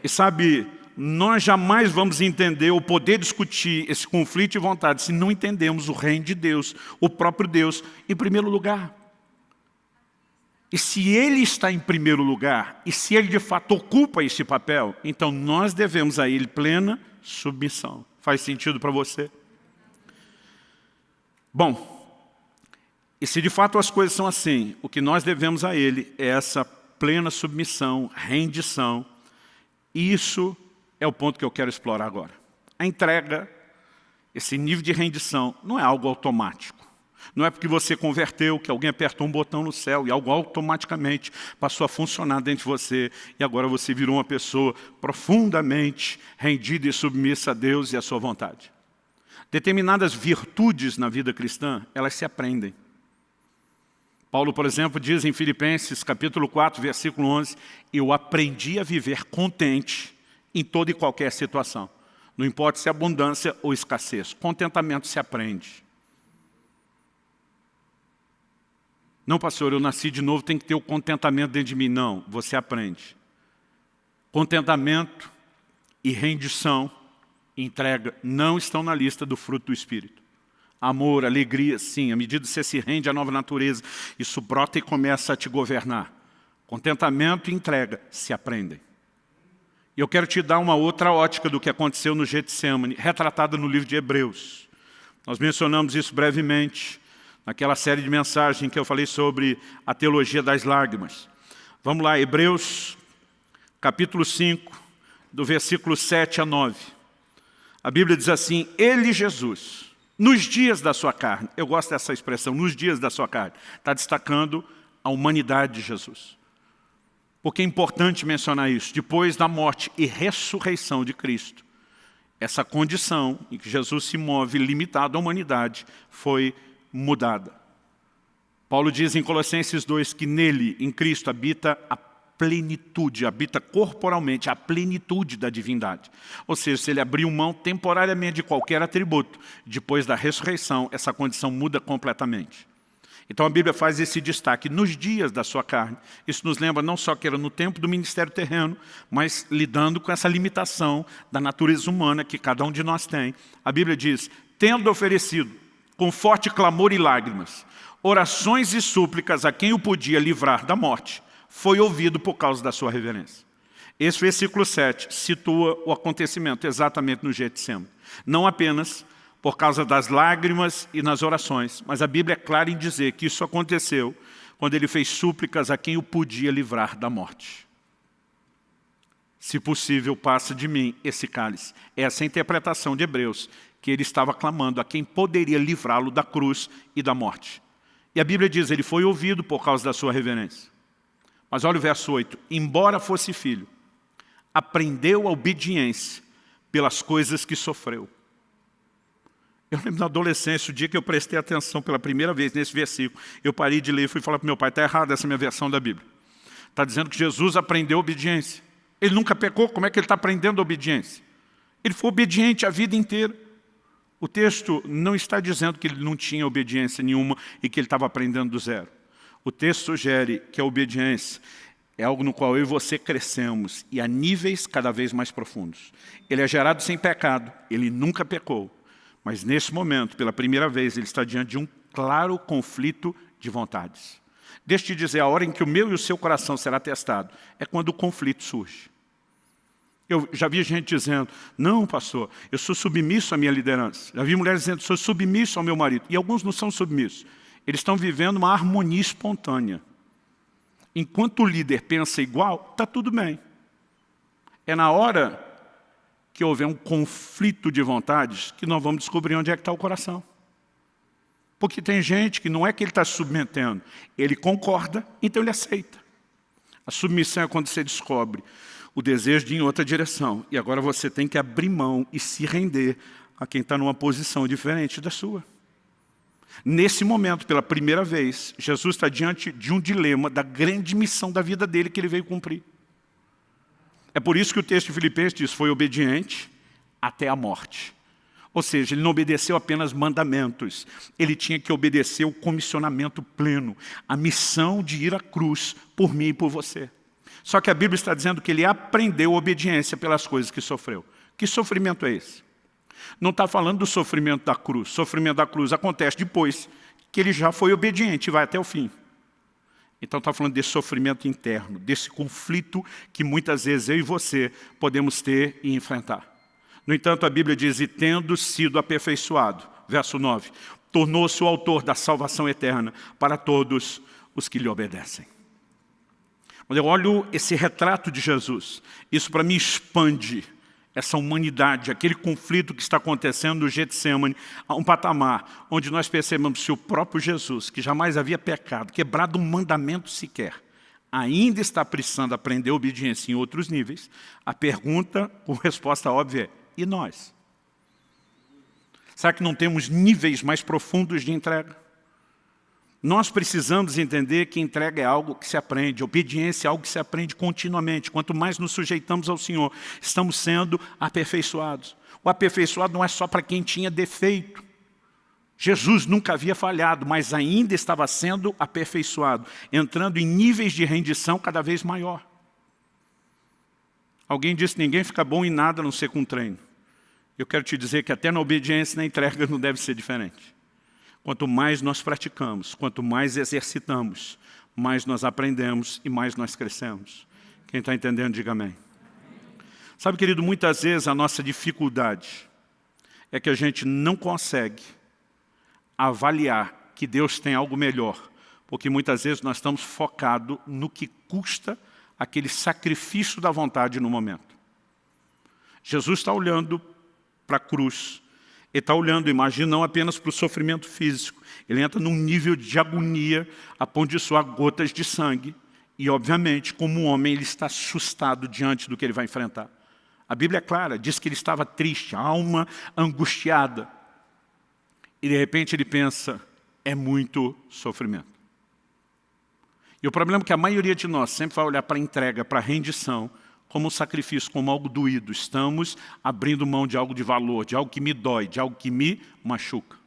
E sabe, nós jamais vamos entender ou poder discutir esse conflito de vontade se não entendemos o reino de Deus, o próprio Deus, em primeiro lugar. E se Ele está em primeiro lugar, e se Ele de fato ocupa esse papel, então nós devemos a Ele plena submissão. Faz sentido para você? Bom, e se de fato as coisas são assim, o que nós devemos a Ele é essa plena submissão, rendição. E isso é o ponto que eu quero explorar agora. A entrega, esse nível de rendição, não é algo automático. Não é porque você converteu, que alguém apertou um botão no céu e algo automaticamente passou a funcionar dentro de você e agora você virou uma pessoa profundamente rendida e submissa a Deus e à sua vontade. Determinadas virtudes na vida cristã, elas se aprendem. Paulo, por exemplo, diz em Filipenses, capítulo 4, versículo 11, eu aprendi a viver contente em toda e qualquer situação. Não importa se é abundância ou escassez. Contentamento se aprende. Não, pastor, eu nasci de novo, tem que ter o contentamento dentro de mim. Não, você aprende. Contentamento e rendição, entrega, não estão na lista do fruto do Espírito. Amor, alegria, sim, à medida que você se rende à nova natureza, isso brota e começa a te governar. Contentamento e entrega se aprendem. E eu quero te dar uma outra ótica do que aconteceu no Getsemane, retratada no livro de Hebreus. Nós mencionamos isso brevemente, naquela série de mensagens que eu falei sobre a teologia das lágrimas. Vamos lá, Hebreus, capítulo 5, do versículo 7 a 9. A Bíblia diz assim, Ele, Jesus, nos dias da sua carne, eu gosto dessa expressão, nos dias da sua carne, está destacando a humanidade de Jesus. Porque é importante mencionar isso, depois da morte e ressurreição de Cristo, essa condição em que Jesus se move limitado à humanidade foi mudada. Paulo diz em Colossenses 2 que nele, em Cristo, habita a plenitude, habita corporalmente a plenitude da divindade. Ou seja, se ele abriu mão temporariamente de qualquer atributo, depois da ressurreição, essa condição muda completamente. Então a Bíblia faz esse destaque nos dias da sua carne. Isso nos lembra não só que era no tempo do ministério terreno, mas lidando com essa limitação da natureza humana que cada um de nós tem. A Bíblia diz, tendo oferecido com forte clamor e lágrimas, orações e súplicas a quem o podia livrar da morte, foi ouvido por causa da sua reverência. Esse versículo 7 situa o acontecimento exatamente no Getsemane. Não apenas por causa das lágrimas e nas orações, mas a Bíblia é clara em dizer que isso aconteceu quando ele fez súplicas a quem o podia livrar da morte. Se possível, passa de mim esse cálice. Essa é a interpretação de Hebreus, que ele estava clamando a quem poderia livrá-lo da cruz e da morte. E a Bíblia diz, ele foi ouvido por causa da sua reverência. Mas olha o verso 8, embora fosse filho, aprendeu a obediência pelas coisas que sofreu. Eu lembro na adolescência, o dia que eu prestei atenção pela primeira vez nesse versículo, eu parei de ler e fui falar para o meu pai, está errada essa minha versão da Bíblia. Está dizendo que Jesus aprendeu obediência. Ele nunca pecou, como é que ele está aprendendo obediência? Ele foi obediente a vida inteira. O texto não está dizendo que ele não tinha obediência nenhuma e que ele estava aprendendo do zero. O texto sugere que a obediência é algo no qual eu e você crescemos e a níveis cada vez mais profundos. Ele é gerado sem pecado, ele nunca pecou. Mas nesse momento, pela primeira vez, ele está diante de um claro conflito de vontades. Deixa eu te dizer, a hora em que o meu e o seu coração será testado é quando o conflito surge. Eu já vi gente dizendo, não, pastor, eu sou submisso à minha liderança. Já vi mulheres dizendo, sou submisso ao meu marido. E alguns não são submissos. Eles estão vivendo uma harmonia espontânea. Enquanto o líder pensa igual, está tudo bem. É na hora que houver um conflito de vontades que nós vamos descobrir onde é que está o coração. Porque tem gente que não é que ele está se submetendo, ele concorda, então ele aceita. A submissão é quando você descobre o desejo de ir em outra direção. E agora você tem que abrir mão e se render a quem está numa posição diferente da sua. Nesse momento, pela primeira vez, Jesus está diante de um dilema da grande missão da vida dele que ele veio cumprir. É por isso que o texto de Filipenses diz, foi obediente até a morte. Ou seja, ele não obedeceu apenas mandamentos, ele tinha que obedecer o comissionamento pleno, a missão de ir à cruz por mim e por você. Só que a Bíblia está dizendo que ele aprendeu obediência pelas coisas que sofreu. Que sofrimento é esse? Não está falando do sofrimento da cruz. O sofrimento da cruz acontece depois que ele já foi obediente e vai até o fim. Então está falando desse sofrimento interno, desse conflito que muitas vezes eu e você podemos ter e enfrentar. No entanto, a Bíblia diz, e tendo sido aperfeiçoado, verso 9, tornou-se o autor da salvação eterna para todos os que lhe obedecem. Quando eu olho esse retrato de Jesus, isso para mim expande essa humanidade, aquele conflito que está acontecendo no Getsemane, a um patamar onde nós percebemos que o próprio Jesus, que jamais havia pecado, quebrado um mandamento sequer, ainda está precisando aprender obediência em outros níveis. A pergunta com resposta óbvia é, e nós? Será que não temos níveis mais profundos de entrega? Nós precisamos entender que entrega é algo que se aprende, obediência é algo que se aprende continuamente. Quanto mais nos sujeitamos ao Senhor, estamos sendo aperfeiçoados. O aperfeiçoado não é só para quem tinha defeito. Jesus nunca havia falhado, mas ainda estava sendo aperfeiçoado, entrando em níveis de rendição cada vez maior. Alguém disse que ninguém fica bom em nada a não ser com treino. Eu quero te dizer que até na obediência e na entrega não deve ser diferente. Quanto mais nós praticamos, quanto mais exercitamos, mais nós aprendemos e mais nós crescemos. Quem está entendendo, diga amém. Sabe, querido, muitas vezes a nossa dificuldade é que a gente não consegue avaliar que Deus tem algo melhor, porque muitas vezes nós estamos focados no que custa aquele sacrifício da vontade no momento. Jesus está olhando para a cruz. Ele está olhando, imagina, não apenas para o sofrimento físico. Ele entra num nível de agonia, a ponto de suar gotas de sangue. E, obviamente, como um homem, ele está assustado diante do que ele vai enfrentar. A Bíblia é clara, diz que ele estava triste, a alma angustiada. E, de repente, ele pensa, é muito sofrimento. E o problema é que a maioria de nós sempre vai olhar para a entrega, para a rendição, como um sacrifício, como algo doído. Estamos abrindo mão de algo de valor, de algo que me dói, de algo que me machuca.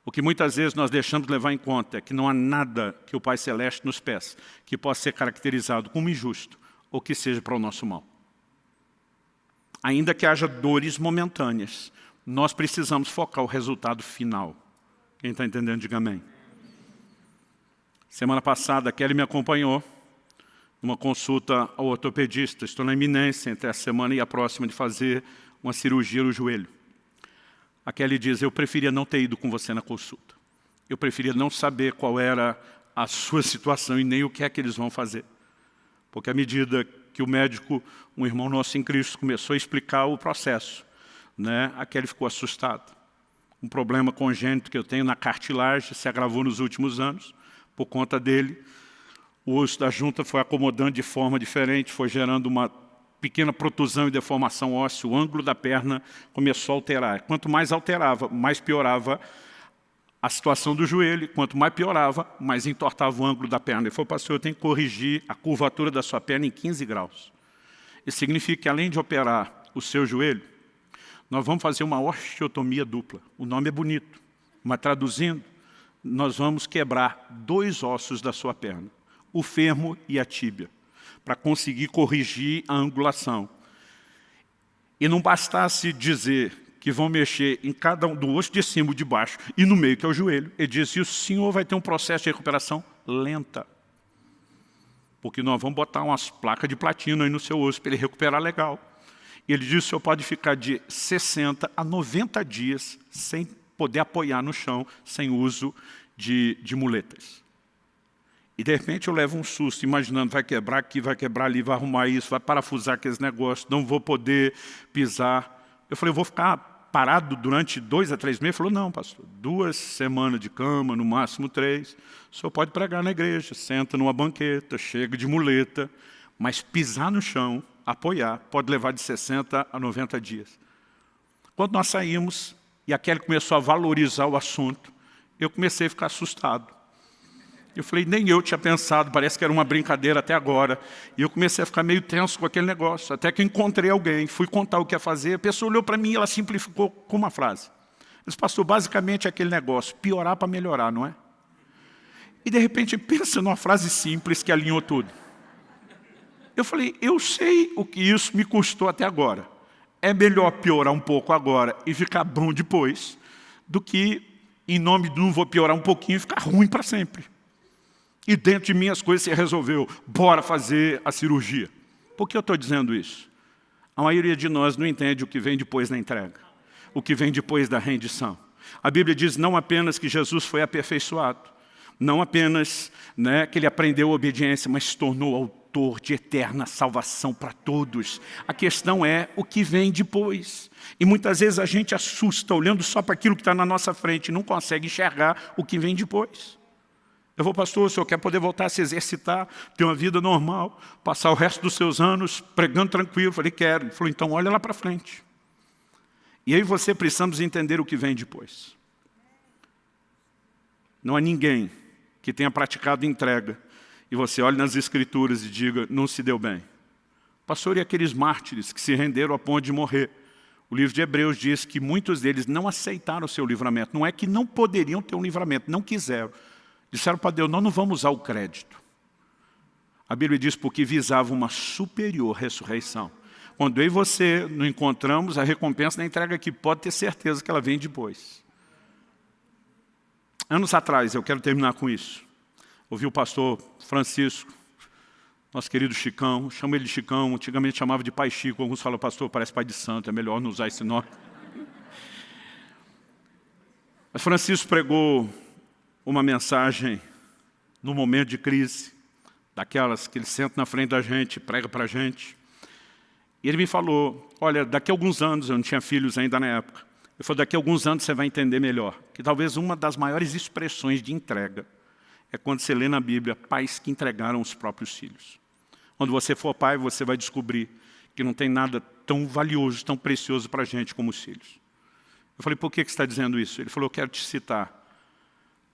O que muitas vezes nós deixamos de levar em conta é que não há nada que o Pai Celeste nos peça que possa ser caracterizado como injusto ou que seja para o nosso mal. Ainda que haja dores momentâneas, nós precisamos focar o resultado final. Quem está entendendo, diga amém. Semana passada, a Kelly me acompanhou numa consulta ao ortopedista. Estou na iminência entre a semana e a próxima de fazer uma cirurgia no joelho. A Kelly diz, eu preferia não ter ido com você na consulta. Eu preferia não saber qual era a sua situação e nem o que é que eles vão fazer. Porque à medida que o médico, um irmão nosso em Cristo, começou a explicar o processo, a Kelly ficou assustada. Um problema congênito que eu tenho na cartilagem se agravou nos últimos anos. Por conta dele, o osso da junta foi acomodando de forma diferente, foi gerando uma pequena protusão e deformação óssea, o ângulo da perna começou a alterar. Quanto mais alterava, mais piorava a situação do joelho, quanto mais piorava, mais entortava o ângulo da perna. Ele falou, pastor, eu tenho que corrigir a curvatura da sua perna em 15 graus. Isso significa que além de operar o seu joelho, Nós vamos fazer uma osteotomia dupla. O nome é bonito, mas traduzindo, nós vamos quebrar 2 ossos da sua perna, o fêmur e a tíbia, para conseguir corrigir a angulação. E não bastasse dizer que vão mexer em cada um do osso de cima e de baixo e no meio, que é o joelho. Ele disse, o senhor vai ter um processo de recuperação lenta. Porque nós vamos botar umas placas de platina aí no seu osso para ele recuperar legal. E ele disse, o senhor pode ficar de 60 a 90 dias sem poder apoiar no chão, sem uso de muletas. E de repente eu levo um susto, imaginando, vai quebrar aqui, vai quebrar ali, vai arrumar isso, vai parafusar aqueles negócios, não vou poder pisar. Eu falei, eu vou ficar parado durante 2 a 3 meses? Ele falou, não, pastor, 2 semanas de cama, no máximo 3. O senhor pode pregar na igreja, senta numa banqueta, chega de muleta, mas pisar no chão, apoiar, pode levar de 60 a 90 dias. Quando nós saímos, e a Kelly começou a valorizar o assunto, eu comecei a ficar assustado. Eu falei, nem eu tinha pensado, parece que era uma brincadeira até agora. E eu comecei a ficar meio tenso com aquele negócio, até que encontrei alguém, fui contar o que ia fazer, a pessoa olhou para mim e ela simplificou com uma frase. Ela disse, pastor, basicamente é aquele negócio, piorar para melhorar, não é? E de repente pensa numa frase simples que alinhou tudo. Eu falei, eu sei o que isso me custou até agora. É melhor piorar um pouco agora e ficar bom depois, do que, em nome do não vou piorar um pouquinho e ficar ruim para sempre. E dentro de mim as coisas se resolveu, bora fazer a cirurgia. Por que eu estou dizendo isso? A maioria de nós não entende o que vem depois da entrega, o que vem depois da rendição. A Bíblia diz não apenas que Jesus foi aperfeiçoado, não apenas que ele aprendeu a obediência, mas se tornou autor de eterna salvação para todos. A questão é o que vem depois. E muitas vezes a gente assusta olhando só para aquilo que está na nossa frente e não consegue enxergar o que vem depois. Eu vou, pastor, o senhor quer poder voltar a se exercitar, ter uma vida normal, passar o resto dos seus anos pregando tranquilo? Eu falei, quero. Ele falou, então olha lá para frente. E aí você precisamos entender o que vem depois. Não há ninguém que tenha praticado entrega e você olhe nas Escrituras e diga, não se deu bem. Pastor, e aqueles mártires que se renderam a ponto de morrer? O livro de Hebreus diz que muitos deles não aceitaram o seu livramento. Não é que não poderiam ter um livramento, não quiseram. Disseram para Deus, nós não vamos usar o crédito. A Bíblia diz porque visava uma superior ressurreição. Quando eu e você não encontramos a recompensa da entrega aqui, pode ter certeza que ela vem depois. Anos atrás, eu quero terminar com isso. Ouvi o pastor Francisco, nosso querido Chicão, chamo ele de Chicão, antigamente chamava de Pai Chico, alguns falam, pastor, parece pai de santo, é melhor não usar esse nome. Mas Francisco pregou uma mensagem no momento de crise, daquelas que ele senta na frente da gente, prega para a gente. E ele me falou, olha, daqui a alguns anos, eu não tinha filhos ainda na época, ele falou, daqui a alguns anos você vai entender melhor, que talvez uma das maiores expressões de entrega é quando você lê na Bíblia pais que entregaram os próprios filhos. Quando você for pai, você vai descobrir que não tem nada tão valioso, tão precioso para a gente como os filhos. Eu falei, por que você está dizendo isso? Ele falou, eu quero te citar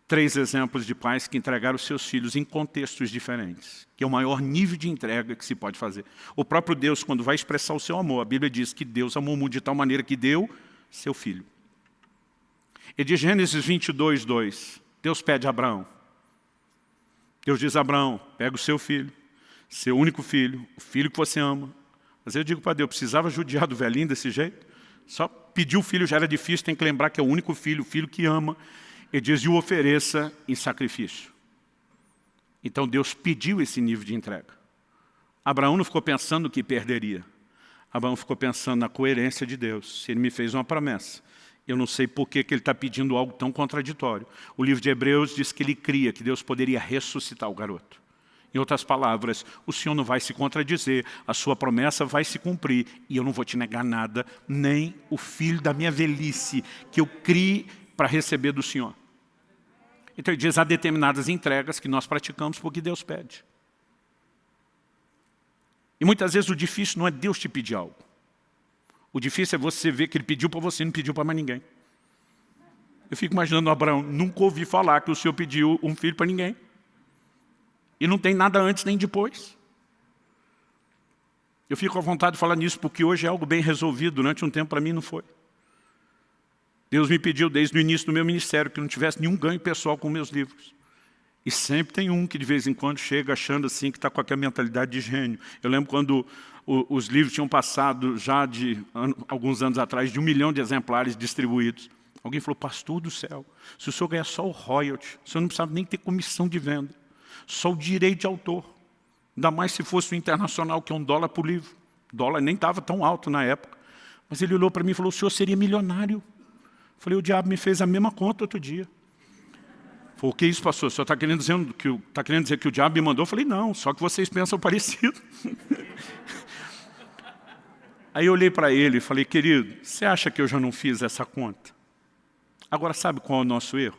3 exemplos de pais que entregaram os seus filhos em contextos diferentes, que é o maior nível de entrega que se pode fazer. O próprio Deus, quando vai expressar o seu amor, a Bíblia diz que Deus amou o mundo de tal maneira que deu seu filho. E de Gênesis 22, 2, Deus pede a Abraão. Deus diz a Abraão, pega o seu filho, seu único filho, o filho que você ama. Mas eu digo para Deus, precisava judiar do velhinho desse jeito? Só pedir o filho já era difícil, tem que lembrar que é o único filho, o filho que ama. Ele diz, e o ofereça em sacrifício. Então Deus pediu esse nível de entrega. Abraão não ficou pensando no que perderia. Abraão ficou pensando na coerência de Deus. Se ele me fez uma promessa, eu não sei por que ele está pedindo algo tão contraditório. O livro de Hebreus diz que ele cria que Deus poderia ressuscitar o garoto. Em outras palavras, o Senhor não vai se contradizer, a sua promessa vai se cumprir, e eu não vou te negar nada, nem o filho da minha velhice, que eu crie para receber do Senhor. Então ele diz, há determinadas entregas que nós praticamos porque Deus pede. E muitas vezes o difícil não é Deus te pedir algo. O difícil é você ver que Ele pediu para você e não pediu para mais ninguém. Eu fico imaginando Abraão, nunca ouvi falar que o Senhor pediu um filho para ninguém. E não tem nada antes nem depois. Eu fico à vontade de falar nisso porque hoje é algo bem resolvido, durante um tempo para mim não foi. Deus me pediu desde o início do meu ministério que não tivesse nenhum ganho pessoal com meus livros. E sempre tem um que de vez em quando chega achando assim que está com aquela mentalidade de gênio. Eu lembro quando os livros tinham passado já alguns anos atrás de 1 milhão de exemplares distribuídos. Alguém falou, pastor do céu, se o senhor ganhar só o royalty, o senhor não precisava nem ter comissão de venda, só o direito de autor. Ainda mais se fosse o internacional, que é $1 por livro. O dólar nem estava tão alto na época. Mas ele olhou para mim e falou, o senhor seria milionário. Eu falei, o diabo me fez a mesma conta outro dia. Falei, o que é isso, pastor? O senhor está querendo dizer que o diabo me mandou? Eu falei, não, só que vocês pensam parecido. Aí eu olhei para ele e falei, querido, você acha que eu já não fiz essa conta? Agora, sabe qual é o nosso erro?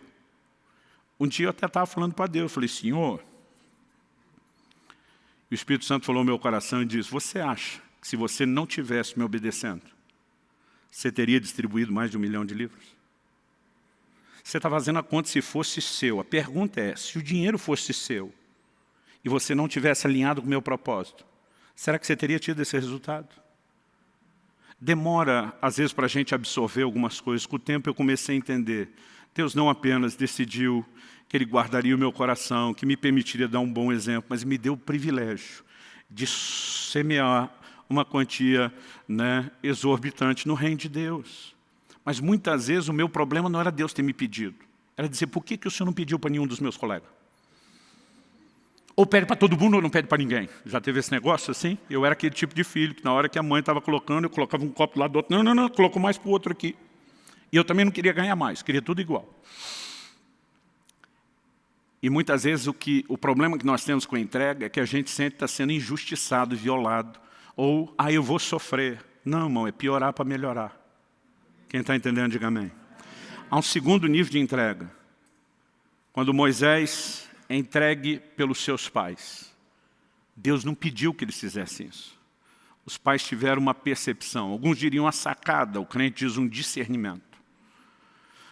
Um dia eu até estava falando para Deus, eu falei, Senhor, e o Espírito Santo falou no meu coração e disse, você acha que se você não tivesse me obedecendo, você teria distribuído mais de 1 milhão de livros? Você está fazendo a conta se fosse seu. A pergunta é, se o dinheiro fosse seu e você não tivesse alinhado com o meu propósito, será que você teria tido esse resultado? Demora, às vezes, para a gente absorver algumas coisas. Com o tempo eu comecei a entender. Deus não apenas decidiu que Ele guardaria o meu coração, que me permitiria dar um bom exemplo, mas me deu o privilégio de semear uma quantia, exorbitante no reino de Deus. Mas muitas vezes o meu problema não era Deus ter me pedido. Era dizer, por que o Senhor não pediu para nenhum dos meus colegas? Ou pede para todo mundo ou não pede para ninguém. Já teve esse negócio assim? Eu era aquele tipo de filho, que na hora que a mãe estava colocando, eu colocava um copo do lado do outro. Não, colocou mais para o outro aqui. E eu também não queria ganhar mais, queria tudo igual. E muitas vezes o problema que nós temos com a entrega é que a gente sempre está sendo injustiçado, violado. Ou, eu vou sofrer. Não, irmão, é piorar para melhorar. Quem está entendendo, diga amém. Há um segundo nível de entrega. Quando Moisés é entregue pelos seus pais. Deus não pediu que eles fizessem isso. Os pais tiveram uma percepção. Alguns diriam a sacada, o crente diz um discernimento.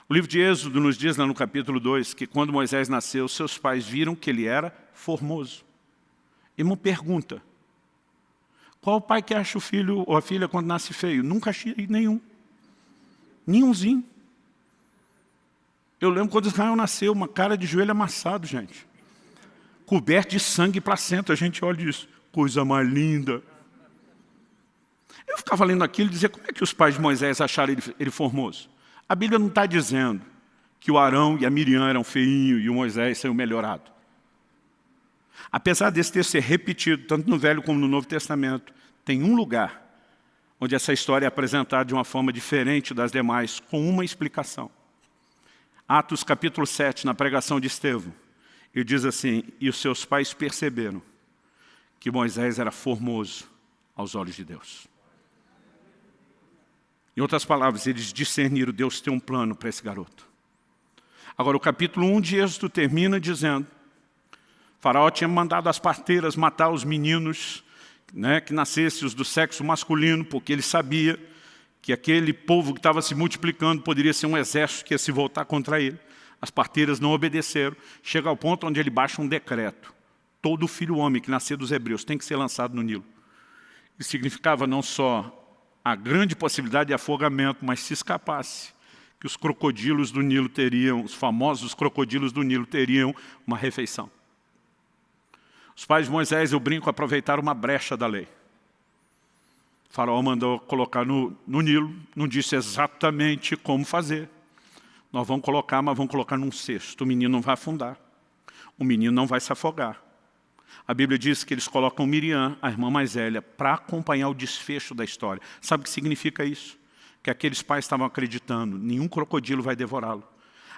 O livro de Êxodo nos diz, lá no capítulo 2, que quando Moisés nasceu, seus pais viram que ele era formoso. E uma pergunta. Qual o pai que acha o filho ou a filha quando nasce feio? Nunca achei nenhum. Nenhumzinho. Eu lembro quando Israel nasceu, uma cara de joelho amassado, gente. Coberto de sangue e placenta. A gente olha isso. Coisa mais linda. Eu ficava lendo aquilo e dizia, como é que os pais de Moisés acharam ele formoso? A Bíblia não está dizendo que o Arão e a Miriam eram feinhos e o Moisés saiu melhorado. Apesar desse texto ser repetido, tanto no Velho como no Novo Testamento, tem um lugar onde essa história é apresentada de uma forma diferente das demais, com uma explicação. Atos capítulo 7, na pregação de Estevão, ele diz assim, e os seus pais perceberam que Moisés era formoso aos olhos de Deus. Em outras palavras, eles discerniram, Deus tem um plano para esse garoto. Agora, o capítulo 1 de Êxodo termina dizendo, Faraó tinha mandado as parteiras matar os meninos, que nascessem os do sexo masculino, porque ele sabia que aquele povo que estava se multiplicando poderia ser um exército que ia se voltar contra ele. As parteiras não obedeceram. Chega ao ponto onde ele baixa um decreto. Todo filho homem que nascer dos hebreus tem que ser lançado no Nilo. Isso significava não só a grande possibilidade de afogamento, mas se escapasse, que os crocodilos do Nilo teriam, os famosos crocodilos do Nilo teriam uma refeição. Os pais de Moisés, eu brinco, aproveitaram uma brecha da lei. O faraó mandou colocar no Nilo, não disse exatamente como fazer. Nós vamos colocar, mas vamos colocar num cesto. O menino não vai afundar. O menino não vai se afogar. A Bíblia diz que eles colocam Miriam, a irmã mais velha, para acompanhar o desfecho da história. Sabe o que significa isso? Que aqueles pais estavam acreditando, nenhum crocodilo vai devorá-lo.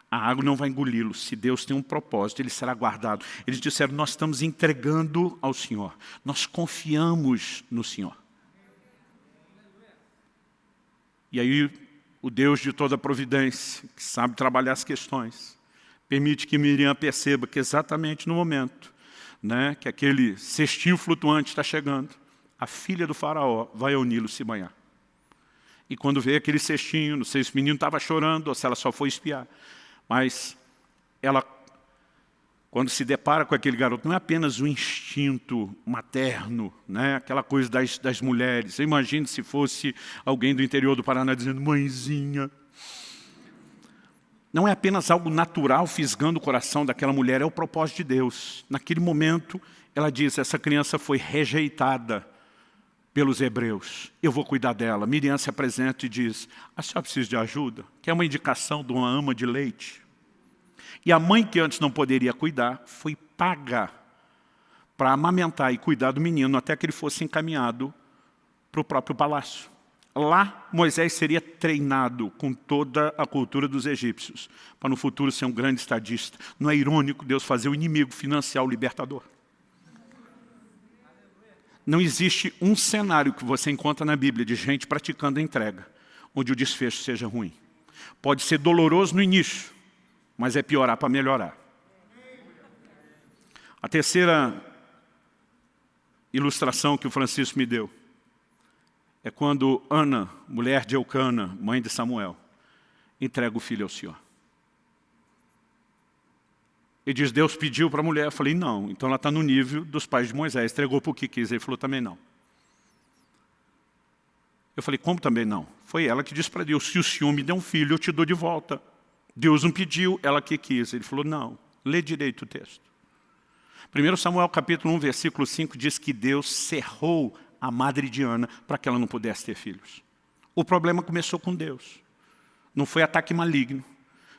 A água não vai engoli-lo. Se Deus tem um propósito, ele será guardado. Eles disseram, nós estamos entregando ao Senhor. Nós confiamos no Senhor. E aí, o Deus de toda providência, que sabe trabalhar as questões, permite que Miriam perceba que exatamente no momento que aquele cestinho flutuante está chegando, a filha do faraó vai ao Nilo se banhar. E quando vê aquele cestinho, não sei se o menino estava chorando ou se ela só foi espiar, mas ela, quando se depara com aquele garoto, não é apenas um instinto materno, aquela coisa das mulheres. Eu imagino se fosse alguém do interior do Paraná dizendo, mãezinha, não é apenas algo natural fisgando o coração daquela mulher, é o propósito de Deus. Naquele momento, ela diz, essa criança foi rejeitada pelos hebreus. Eu vou cuidar dela. Miriam se apresenta e diz, a senhora precisa de ajuda? Quer uma indicação de uma ama de leite? E a mãe que antes não poderia cuidar, foi paga para amamentar e cuidar do menino até que ele fosse encaminhado para o próprio palácio. Lá, Moisés seria treinado com toda a cultura dos egípcios, para no futuro ser um grande estadista. Não é irônico Deus fazer o inimigo financiar o libertador? Não existe um cenário que você encontra na Bíblia de gente praticando a entrega, onde o desfecho seja ruim. Pode ser doloroso no início, mas é piorar para melhorar. A terceira ilustração que o Francisco me deu é quando Ana, mulher de Eucana, mãe de Samuel, entrega o filho ao Senhor. Ele diz, Deus pediu para a mulher. Eu falei, não. Então ela está no nível dos pais de Moisés. Entregou para o que quis. Ele falou, também não. Eu falei, como também não? Foi ela que disse para Deus, se o Senhor me der um filho, eu te dou de volta. Deus não pediu, ela que quis. Ele falou, não. Lê direito o texto. 1 Samuel capítulo 1, versículo 5 diz que Deus cerrou a madre de Ana para que ela não pudesse ter filhos. O problema começou com Deus. Não foi ataque maligno.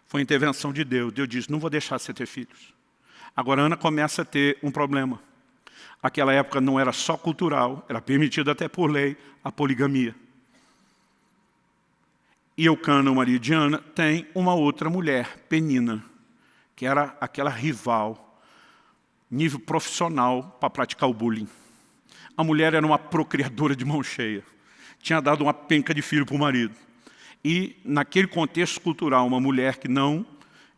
Foi intervenção de Deus. Deus diz, não vou deixar você ter filhos. Agora Ana começa a ter um problema. Aquela época não era só cultural, era permitido até por lei a poligamia. E Eucana, o marido de Ana, tem uma outra mulher, Penina, que era aquela rival, nível profissional para praticar o bullying. A mulher era uma procriadora de mão cheia. Tinha dado uma penca de filho para o marido. E, naquele contexto cultural, uma mulher que não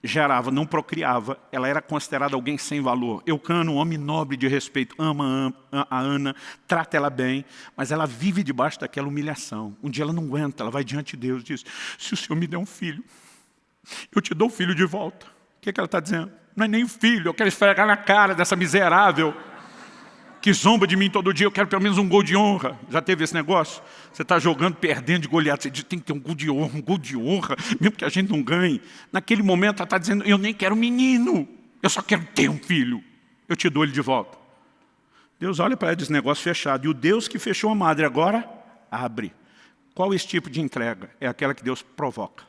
gerava, não procriava, ela era considerada alguém sem valor. Eucana, um homem nobre de respeito, ama a Ana, trata ela bem, mas ela vive debaixo daquela humilhação. Um dia ela não aguenta, ela vai diante de Deus e diz, se o Senhor me der um filho, eu te dou o filho de volta. O que ela está dizendo? Não é nem filho, eu quero esfregar na cara dessa miserável que zomba de mim todo dia, eu quero pelo menos um gol de honra. Já teve esse negócio? Você está jogando, perdendo de goleada, você diz, tem que ter um gol de honra, mesmo que a gente não ganhe. Naquele momento ela está dizendo, eu nem quero menino, eu só quero ter um filho. Eu te dou ele de volta. Deus olha para ela e diz, negócio fechado. E o Deus que fechou a madre agora, abre. Qual esse tipo de entrega? É aquela que Deus provoca.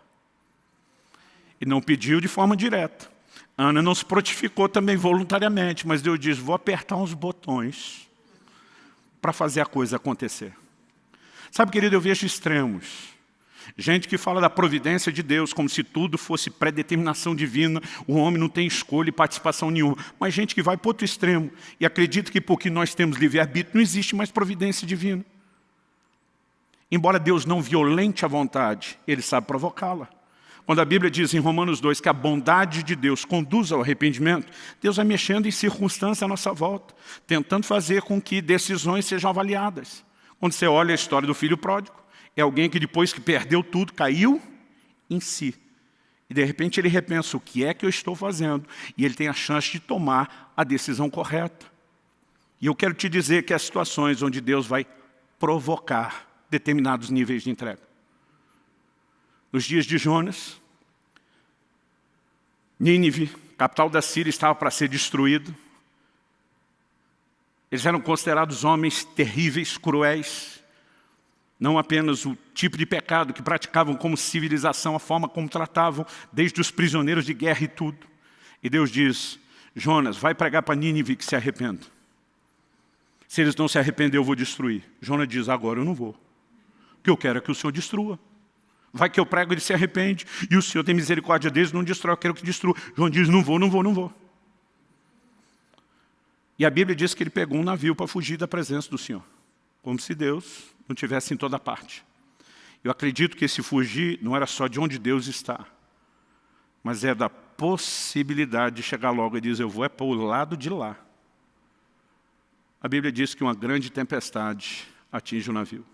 E não pediu de forma direta. Ana não se prontificou também voluntariamente, mas Deus diz, vou apertar uns botões para fazer a coisa acontecer. Sabe, querido, eu vejo extremos. Gente que fala da providência de Deus como se tudo fosse predeterminação divina, o homem não tem escolha e participação nenhuma. Mas gente que vai para outro extremo e acredita que porque nós temos livre-arbítrio não existe mais providência divina. Embora Deus não violente a vontade, Ele sabe provocá-la. Quando a Bíblia diz em Romanos 2 que a bondade de Deus conduz ao arrependimento, Deus vai mexendo em circunstâncias à nossa volta, tentando fazer com que decisões sejam avaliadas. Quando você olha a história do filho pródigo, é alguém que depois que perdeu tudo, caiu em si. E de repente ele repensa, o que é que eu estou fazendo? E ele tem a chance de tomar a decisão correta. E eu quero te dizer que há situações onde Deus vai provocar determinados níveis de entrega. Nos dias de Jonas, Nínive, capital da Síria, estava para ser destruído. Eles eram considerados homens terríveis, cruéis. Não apenas o tipo de pecado que praticavam como civilização, a forma como tratavam, desde os prisioneiros de guerra e tudo. E Deus diz, Jonas, vai pregar para Nínive que se arrependa. Se eles não se arrependerem, eu vou destruir. Jonas diz, agora eu não vou. O que eu quero é que o Senhor destrua. Vai que eu prego, ele se arrepende, e o Senhor tem misericórdia deles, não destrói, eu quero que destrua. João diz, não vou, não vou, não vou. E a Bíblia diz que ele pegou um navio para fugir da presença do Senhor. Como se Deus não tivesse em toda parte. Eu acredito que esse fugir não era só de onde Deus está, mas é da possibilidade de chegar logo e dizer, eu vou é para o lado de lá. A Bíblia diz que uma grande tempestade atinge o navio.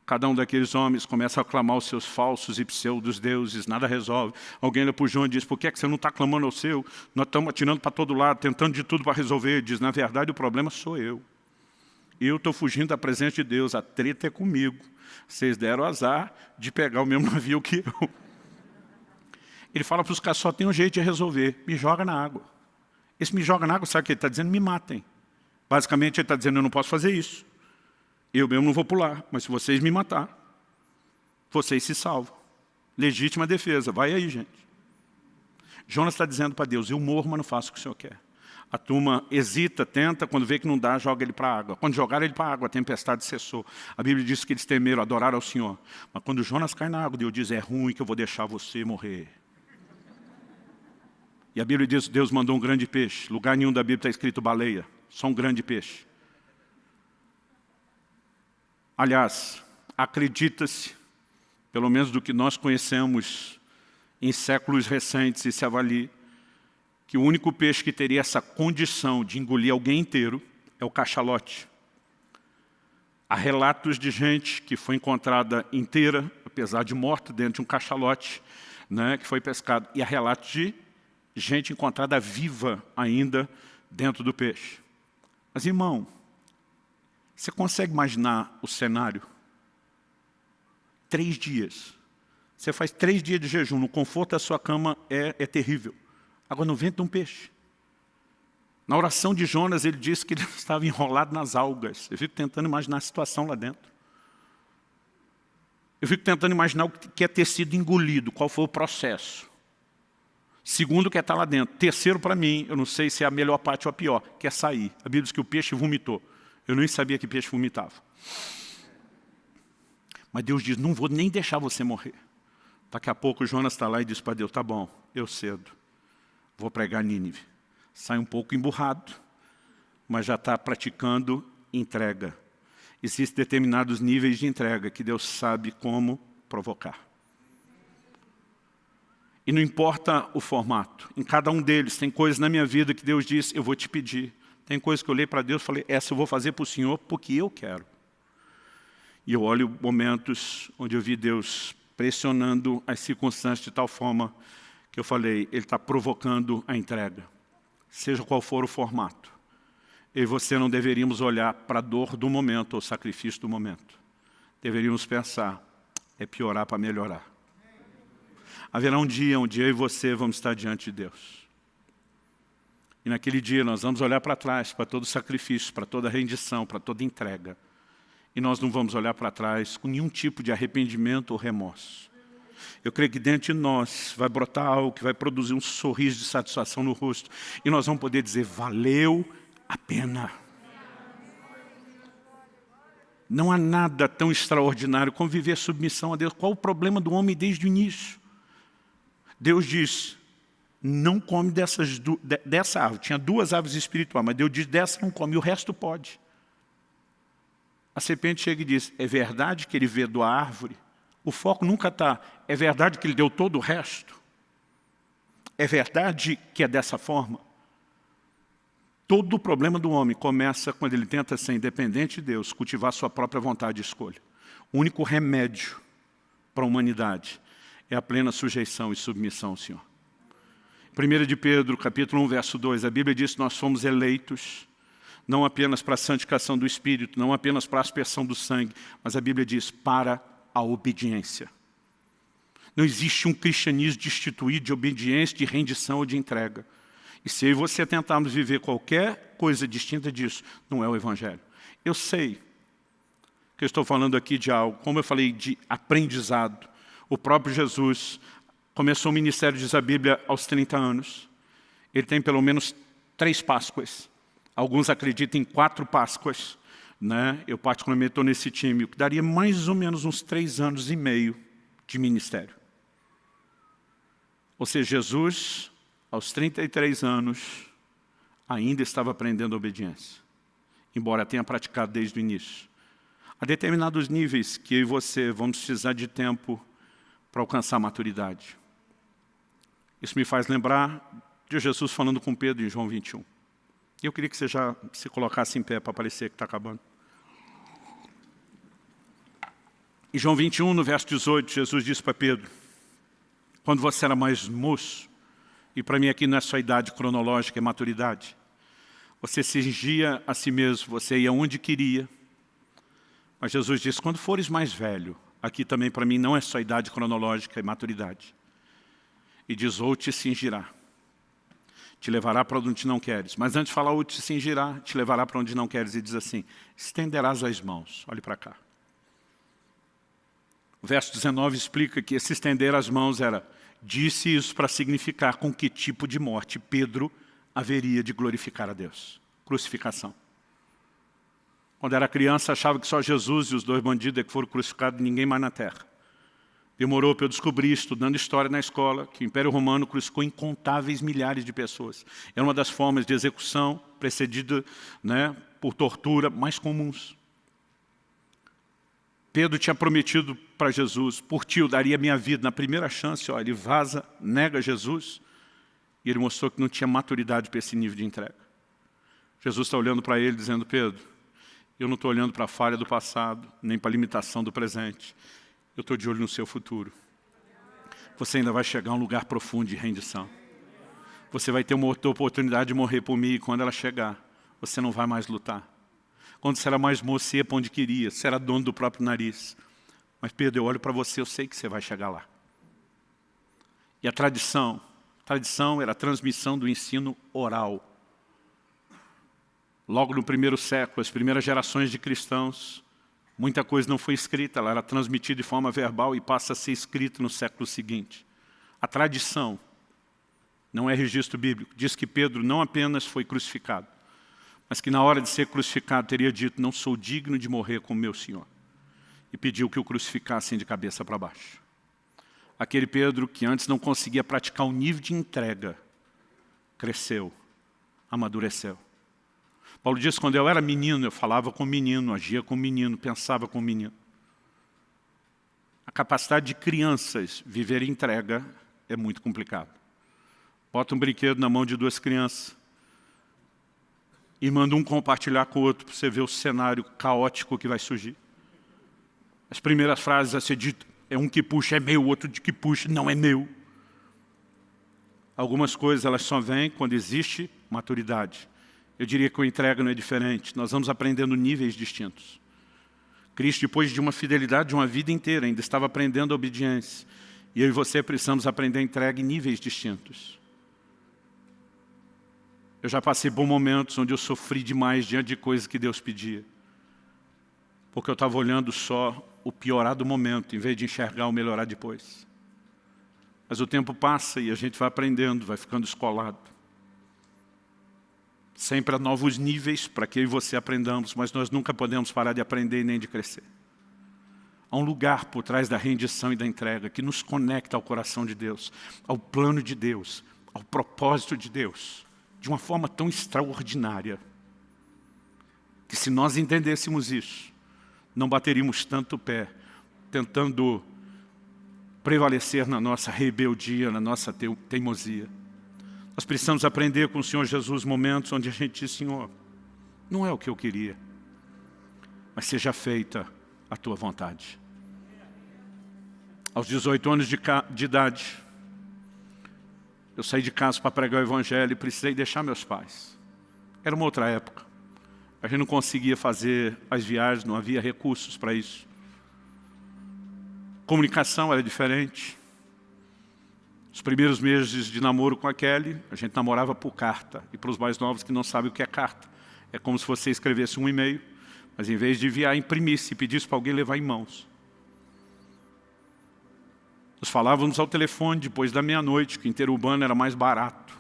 Cada um daqueles homens começa a clamar os seus falsos e pseudos deuses, nada resolve. Alguém olha para o João e diz, por que é que você não está clamando ao seu? Nós estamos atirando para todo lado, tentando de tudo para resolver. Ele diz, na verdade o problema sou eu. Eu estou fugindo da presença de Deus, a treta é comigo. Vocês deram azar de pegar o mesmo navio que eu. Ele fala para os caras, só tem um jeito de resolver, me joga na água. Esse me joga na água, sabe o que ele está dizendo? Me matem. Basicamente ele está dizendo, eu não posso fazer isso. Eu mesmo não vou pular, mas se vocês me matar, vocês se salvam. Legítima defesa, vai aí, gente. Jonas está dizendo para Deus, eu morro, mas não faço o que o Senhor quer. A turma hesita, tenta, quando vê que não dá, joga ele para a água. Quando jogaram ele para a água, a tempestade cessou. A Bíblia diz que eles temeram, adoraram ao Senhor. Mas quando Jonas cai na água, Deus diz, é ruim que eu vou deixar você morrer. E a Bíblia diz, Deus mandou um grande peixe. Lugar nenhum da Bíblia está escrito baleia, só um grande peixe. Aliás, acredita-se, pelo menos do que nós conhecemos em séculos recentes e se avalia, que o único peixe que teria essa condição de engolir alguém inteiro é o cachalote. Há relatos de gente que foi encontrada inteira, apesar de morta, dentro de um cachalote, né, que foi pescado. E há relatos de gente encontrada viva ainda dentro do peixe. Mas, irmão, você consegue imaginar o cenário? 3 dias. Você faz 3 dias de jejum, no conforto da sua cama é terrível. Agora, no ventre de um peixe. Na oração de Jonas, ele disse que ele estava enrolado nas algas. Eu fico tentando imaginar a situação lá dentro. Eu fico tentando imaginar o que é ter sido engolido, qual foi o processo. Segundo, que é estar lá dentro. Terceiro, para mim, eu não sei se é a melhor parte ou a pior, que é sair. A Bíblia diz que o peixe vomitou. Eu nem sabia que peixe vomitava. Mas Deus diz, não vou nem deixar você morrer. Daqui a pouco Jonas está lá e diz para Deus, tá bom, eu cedo. Vou pregar Nínive. Sai um pouco emburrado, mas já está praticando entrega. Existem determinados níveis de entrega que Deus sabe como provocar. E não importa o formato. Em cada um deles tem coisas na minha vida que Deus diz, eu vou te pedir. Tem coisas que eu olhei para Deus e falei, essa eu vou fazer para o Senhor porque eu quero. E eu olho momentos onde eu vi Deus pressionando as circunstâncias de tal forma que eu falei, Ele está provocando a entrega. Seja qual for o formato. Eu e você não deveríamos olhar para a dor do momento ou sacrifício do momento. Deveríamos pensar, é piorar para melhorar. Haverá um dia onde eu e você vamos estar diante de Deus. E naquele dia nós vamos olhar para trás, para todo sacrifício, para toda rendição, para toda entrega. E nós não vamos olhar para trás com nenhum tipo de arrependimento ou remorso. Eu creio que dentro de nós vai brotar algo que vai produzir um sorriso de satisfação no rosto. E nós vamos poder dizer, valeu a pena. Não há nada tão extraordinário como viver submissão a Deus. Qual o problema do homem desde o início? Deus diz, não come dessa árvore. Tinha 2 árvores espirituais, mas Deus diz, dessa não come, e o resto pode. A serpente chega e diz, é verdade que ele vedou a árvore? O foco nunca está, é verdade que ele deu todo o resto? É verdade que é dessa forma? Todo o problema do homem começa quando ele tenta ser independente de Deus, cultivar sua própria vontade e escolha. O único remédio para a humanidade é a plena sujeição e submissão ao Senhor. 1 de Pedro, capítulo 1, verso 2, a Bíblia diz que nós fomos eleitos, não apenas para a santificação do Espírito, não apenas para a aspersão do sangue, mas a Bíblia diz para a obediência. Não existe um cristianismo destituído de obediência, de rendição ou de entrega. E se eu e você tentarmos viver qualquer coisa distinta disso, não é o Evangelho. Eu sei que eu estou falando aqui de algo, como eu falei, de aprendizado. O próprio Jesus começou o ministério, diz a Bíblia, aos 30 anos. Ele tem pelo menos 3 Páscoas. Alguns acreditam em 4 Páscoas. Né? Eu particularmente estou nesse time, o que daria mais ou menos uns 3 anos e meio de ministério. Ou seja, Jesus, aos 33 anos, ainda estava aprendendo obediência. Embora tenha praticado desde o início. Há determinados níveis que eu e você vamos precisar de tempo para alcançar a maturidade. Isso me faz lembrar de Jesus falando com Pedro em João 21. Eu queria que você já se colocasse em pé para parecer que está acabando. Em João 21, no verso 18, Jesus disse para Pedro, quando você era mais moço, e para mim aqui não é só idade cronológica, é maturidade, você cingia a si mesmo, você ia onde queria. Mas Jesus disse, quando fores mais velho, aqui também para mim não é só idade cronológica, é maturidade. e diz, ou te cingirá. Te levará para onde não queres. Mas antes de falar, ou te cingirá, te levará para onde não queres. E diz assim, estenderás as mãos. Olhe para cá. O verso 19 explica que esse estender as mãos era, disse isso para significar com que tipo de morte Pedro haveria de glorificar a Deus. Crucificação. Quando era criança, achava que só Jesus e os 2 bandidos é que foram crucificados e ninguém mais na terra. Demorou para eu descobrir, estudando história na escola, que o Império Romano crucificou incontáveis milhares de pessoas. Era uma das formas de execução precedida, né, por tortura mais comuns. Pedro tinha prometido para Jesus, por ti eu daria minha vida. Na primeira chance, ó, ele vaza, nega Jesus, e ele mostrou que não tinha maturidade para esse nível de entrega. Jesus está olhando para ele dizendo, Pedro, eu não estou olhando para a falha do passado, nem para a limitação do presente. Eu estou de olho no seu futuro. Você ainda vai chegar a um lugar profundo de rendição. Você vai ter uma outra oportunidade de morrer por mim, e quando ela chegar, você não vai mais lutar. Quando você era mais moço, você ia para onde queria, você era dono do próprio nariz. Mas Pedro, eu olho para você, eu sei que você vai chegar lá. E a tradição era a transmissão do ensino oral. Logo no primeiro século, as primeiras gerações de cristãos, muita coisa não foi escrita, ela era transmitida de forma verbal e passa a ser escrita no século seguinte. A tradição, não é registro bíblico, diz que Pedro não apenas foi crucificado, mas que na hora de ser crucificado teria dito, não sou digno de morrer como meu Senhor. E pediu que o crucificassem de cabeça para baixo. Aquele Pedro que antes não conseguia praticar o nível de entrega, cresceu, amadureceu. Paulo diz, quando eu era menino, eu falava com menino, agia com menino, pensava com menino. A capacidade de crianças viver entrega é muito complicado. Bota um brinquedo na mão de 2 crianças e manda um compartilhar com o outro para você ver o cenário caótico que vai surgir. As primeiras frases a ser dito, é um que puxa, é meu, outro de que puxa, não é meu. Algumas coisas elas só vêm quando existe maturidade. Eu diria que a entrega não é diferente. Nós vamos aprendendo níveis distintos. Cristo, depois de uma fidelidade de uma vida inteira, ainda estava aprendendo a obediência. E eu e você precisamos aprender a entrega em níveis distintos. Eu já passei por momentos onde eu sofri demais diante de coisas que Deus pedia. Porque eu estava olhando só o piorar do momento, em vez de enxergar o melhorar depois. Mas o tempo passa e a gente vai aprendendo, vai ficando escolado. Sempre há novos níveis para que eu e você aprendamos, mas nós nunca podemos parar de aprender e nem de crescer. Há um lugar por trás da rendição e da entrega que nos conecta ao coração de Deus, ao plano de Deus, ao propósito de Deus, de uma forma tão extraordinária, que se nós entendêssemos isso, não bateríamos tanto o pé, tentando prevalecer na nossa rebeldia, na nossa teimosia. Nós precisamos aprender com o Senhor Jesus momentos onde a gente diz, Senhor, não é o que eu queria, mas seja feita a tua vontade. Aos 18 anos de idade, eu saí de casa para pregar o Evangelho e precisei deixar meus pais. Era uma outra época. A gente não conseguia fazer as viagens, não havia recursos para isso. Comunicação era diferente. Os primeiros meses de namoro com a Kelly, a gente namorava por carta. E para os mais novos que não sabem o que é carta, é como se você escrevesse um e-mail, mas em vez de enviar, imprimisse e pedisse para alguém levar em mãos. Nós falávamos ao telefone depois da meia-noite, que interurbano era mais barato.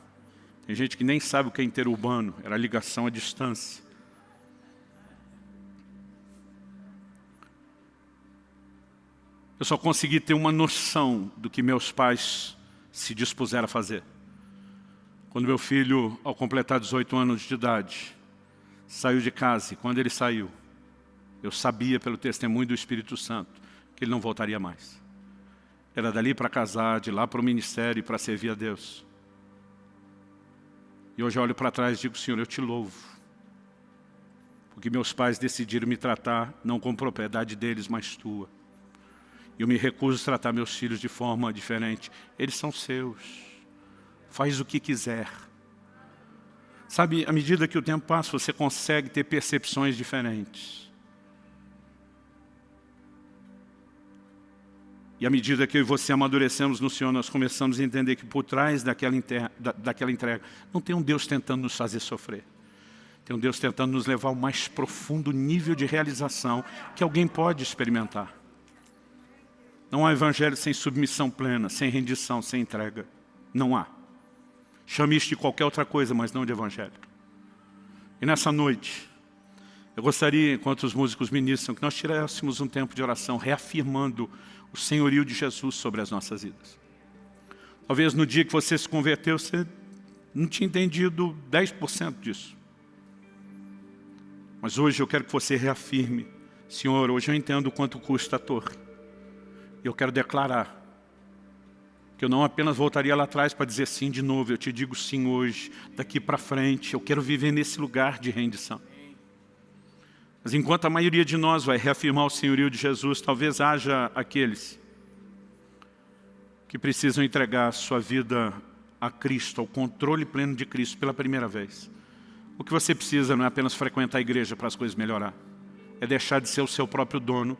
Tem gente que nem sabe o que é interurbano, era ligação à distância. Eu só consegui ter uma noção do que meus pais se dispuseram a fazer. Quando meu filho, ao completar 18 anos de idade, saiu de casa, e quando ele saiu, eu sabia pelo testemunho do Espírito Santo que ele não voltaria mais. Era dali para casar, de lá para o ministério e para servir a Deus. E hoje eu olho para trás e digo, Senhor, eu te louvo. Porque meus pais decidiram me tratar não como propriedade deles, mas tua. Eu me recuso a tratar meus filhos de forma diferente. Eles são seus. Faz o que quiser. Sabe, à medida que o tempo passa, você consegue ter percepções diferentes. E à medida que eu e você amadurecemos no Senhor, nós começamos a entender que por trás daquela entrega, não tem um Deus tentando nos fazer sofrer. Tem um Deus tentando nos levar ao mais profundo nível de realização que alguém pode experimentar. Não há evangelho sem submissão plena, sem rendição, sem entrega. Não há. Chame isso de qualquer outra coisa, mas não de evangelho. E nessa noite, eu gostaria, enquanto os músicos ministram, que nós tirássemos um tempo de oração, reafirmando o senhorio de Jesus sobre as nossas vidas. Talvez no dia que você se converteu, você não tinha entendido 10% disso. Mas hoje eu quero que você reafirme: Senhor, hoje eu entendo quanto custa a torre. E eu quero declarar que eu não apenas voltaria lá atrás para dizer sim de novo, eu te digo sim hoje, daqui para frente, eu quero viver nesse lugar de rendição. Mas enquanto a maioria de nós vai reafirmar o senhorio de Jesus, talvez haja aqueles que precisam entregar a sua vida a Cristo, ao controle pleno de Cristo pela primeira vez. O que você precisa não é apenas frequentar a igreja para as coisas melhorar, é deixar de ser o seu próprio dono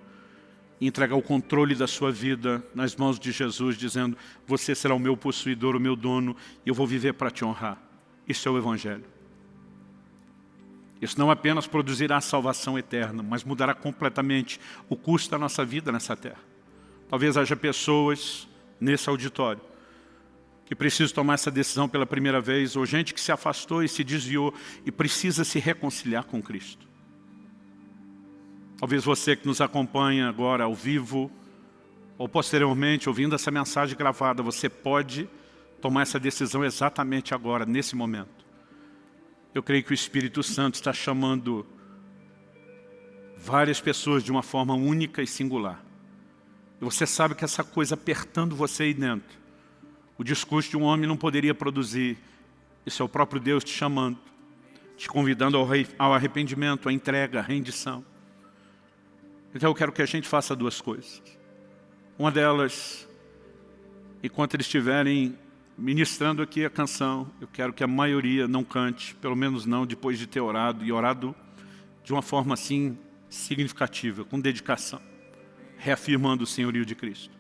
e entregar o controle da sua vida nas mãos de Jesus, dizendo: você será o meu possuidor, o meu dono, e eu vou viver para te honrar. Isso é o Evangelho. Isso não apenas produzirá salvação eterna, mas mudará completamente o curso da nossa vida nessa terra. Talvez haja pessoas nesse auditório que precisam tomar essa decisão pela primeira vez, ou gente que se afastou e se desviou e precisa se reconciliar com Cristo. Talvez você que nos acompanha agora ao vivo, ou posteriormente ouvindo essa mensagem gravada, você pode tomar essa decisão exatamente agora, nesse momento. Eu creio que o Espírito Santo está chamando várias pessoas de uma forma única e singular. E você sabe que essa coisa apertando você aí dentro, o discurso de um homem não poderia produzir. Isso é o próprio Deus te chamando, te convidando ao arrependimento, à entrega, à rendição. Então eu quero que a gente faça duas coisas. Uma delas, enquanto eles estiverem ministrando aqui a canção, eu quero que a maioria não cante, pelo menos não depois de ter orado, e orado de uma forma assim significativa, com dedicação, reafirmando o senhorio de Cristo.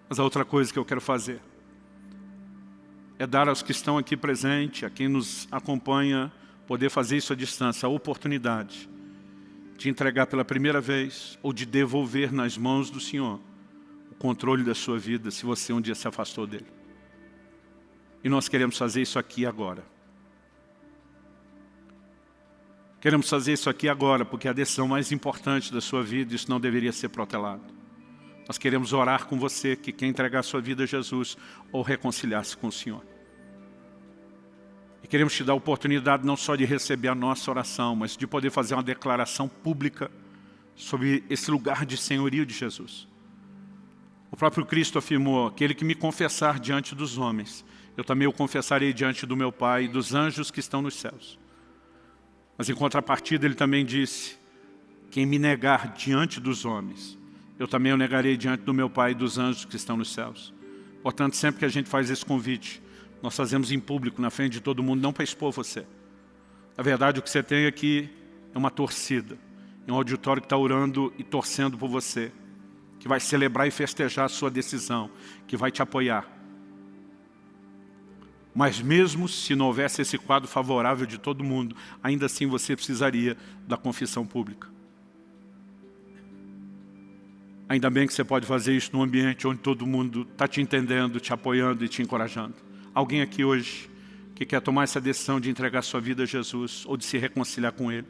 Mas a outra coisa que eu quero fazer é dar aos que estão aqui presentes, a quem nos acompanha, poder fazer isso à distância, a oportunidade de entregar pela primeira vez ou de devolver nas mãos do Senhor o controle da sua vida, se você um dia se afastou dele. E nós queremos fazer isso aqui agora. Queremos fazer isso aqui agora, porque é a decisão mais importante da sua vida, isso não deveria ser protelado. Nós queremos orar com você que quer entregar a sua vida a Jesus ou reconciliar-se com o Senhor. E queremos te dar a oportunidade não só de receber a nossa oração, mas de poder fazer uma declaração pública sobre esse lugar de senhorio de Jesus. O próprio Cristo afirmou: aquele que me confessar diante dos homens, eu também o confessarei diante do meu Pai e dos anjos que estão nos céus. Mas em contrapartida ele também disse: quem me negar diante dos homens, eu também o negarei diante do meu Pai e dos anjos que estão nos céus. Portanto, sempre que a gente faz esse convite, nós fazemos em público, na frente de todo mundo, não para expor você. Na verdade, o que você tem aqui é uma torcida, é um auditório que está orando e torcendo por você, que vai celebrar e festejar a sua decisão, que vai te apoiar. Mas mesmo se não houvesse esse quadro favorável de todo mundo, ainda assim você precisaria da confissão pública. Ainda bem que você pode fazer isso num ambiente onde todo mundo está te entendendo, te apoiando e te encorajando. Alguém aqui hoje que quer tomar essa decisão de entregar sua vida a Jesus ou de se reconciliar com Ele?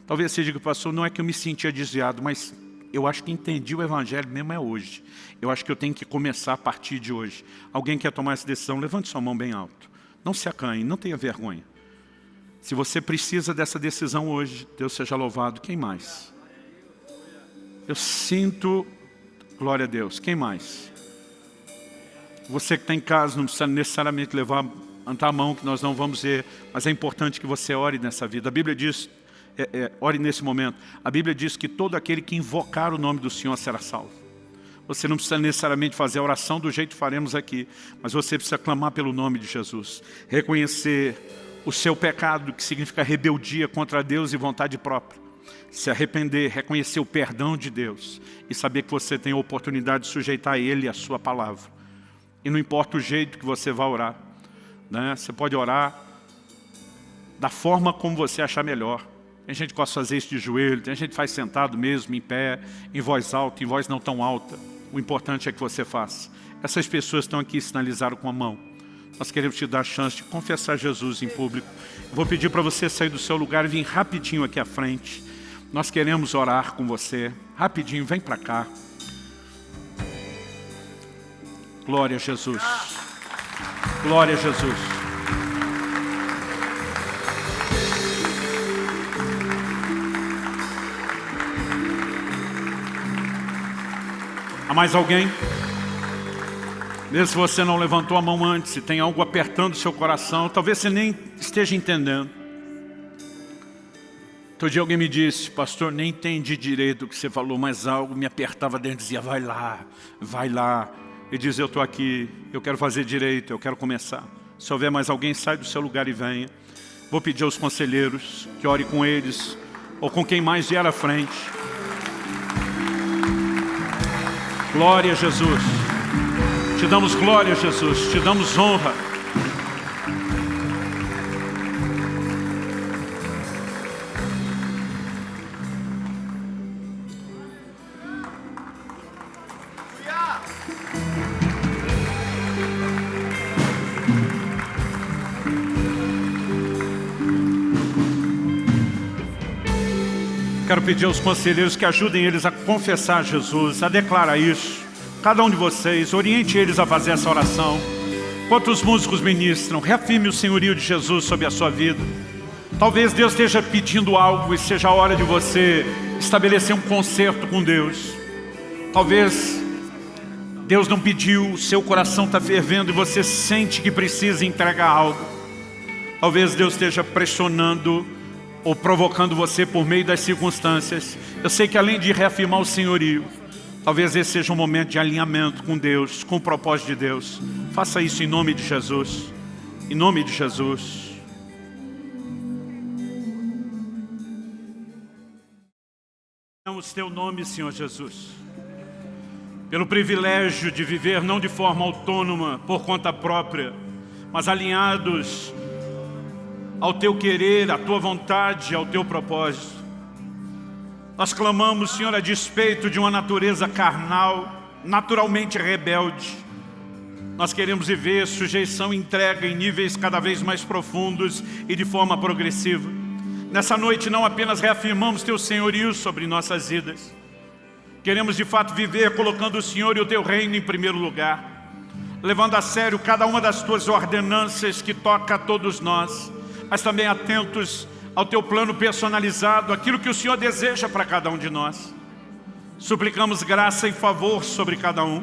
Talvez você diga: pastor, não é que eu me sentia desviado, mas eu acho que entendi o Evangelho mesmo é hoje. Eu acho que eu tenho que começar a partir de hoje. Alguém quer tomar essa decisão? Levante sua mão bem alto. Não se acanhe, não tenha vergonha. Se você precisa dessa decisão hoje, Deus seja louvado. Quem mais? Eu sinto, glória a Deus. Quem mais? Você que está em casa não precisa necessariamente levantar a mão, que nós não vamos ver, mas é importante que você ore nessa vida. A Bíblia diz, ore nesse momento. A Bíblia diz que todo aquele que invocar o nome do Senhor será salvo. Você não precisa necessariamente fazer a oração do jeito que faremos aqui, mas você precisa clamar pelo nome de Jesus. Reconhecer o seu pecado, que significa rebeldia contra Deus e vontade própria. se arrepender, reconhecer o perdão de Deus e saber que você tem a oportunidade de sujeitar Ele e a sua palavra. E não importa o jeito que você vai orar, né? Você pode orar da forma como você achar melhor. Tem gente que gosta de fazer isso de joelho, tem gente que faz sentado mesmo, em pé, em voz alta, em voz não tão alta. O importante é que você faça. Essas pessoas estão aqui, sinalizaram com a mão. Nós queremos te dar a chance de confessar Jesus em público. Eu vou pedir para você sair do seu lugar e vir rapidinho aqui à frente. Nós queremos orar com você. Rapidinho, vem para cá. Glória a Jesus. Glória a Jesus. Há mais alguém? Mesmo se você não levantou a mão antes, se tem algo apertando o seu coração, talvez você nem esteja entendendo. Outro dia alguém me disse: pastor, nem entendi direito o que você falou, mas algo me apertava dentro e dizia: vai lá, vai lá. E diz: eu estou aqui, eu quero fazer direito, eu quero começar. Se houver mais alguém, sai do seu lugar e venha. Vou pedir aos conselheiros que ore com eles, ou com quem mais vier à frente. Glória a Jesus. Te damos glória, Jesus, te damos honra. Quero pedir aos conselheiros que ajudem eles a confessar Jesus, a declarar isso. Cada um de vocês, oriente eles a fazer essa oração. Enquanto os músicos ministram, reafirme o senhorio de Jesus sobre a sua vida. Talvez Deus esteja pedindo algo e seja a hora de você estabelecer um concerto com Deus. Talvez Deus não pediu, o seu coração está fervendo e você sente que precisa entregar algo. Talvez Deus esteja pressionando ou provocando você por meio das circunstâncias. Eu sei que além de reafirmar o senhorio, talvez esse seja um momento de alinhamento com Deus, com o propósito de Deus. Faça isso em nome de Jesus. Em nome de Jesus. Damos teu nome, Senhor Jesus, pelo privilégio de viver não de forma autônoma, por conta própria, mas alinhados ao teu querer, à tua vontade, ao teu propósito. Nós clamamos, Senhor, a despeito de uma natureza carnal, naturalmente rebelde. Nós queremos viver sujeição e entrega em níveis cada vez mais profundos e de forma progressiva. Nessa noite não apenas reafirmamos teu senhorio sobre nossas vidas. Queremos de fato viver colocando o Senhor e o teu reino em primeiro lugar, levando a sério cada uma das tuas ordenanças que toca a todos nós, mas também atentos ao teu plano personalizado, aquilo que o Senhor deseja para cada um de nós. Suplicamos graça e favor sobre cada um.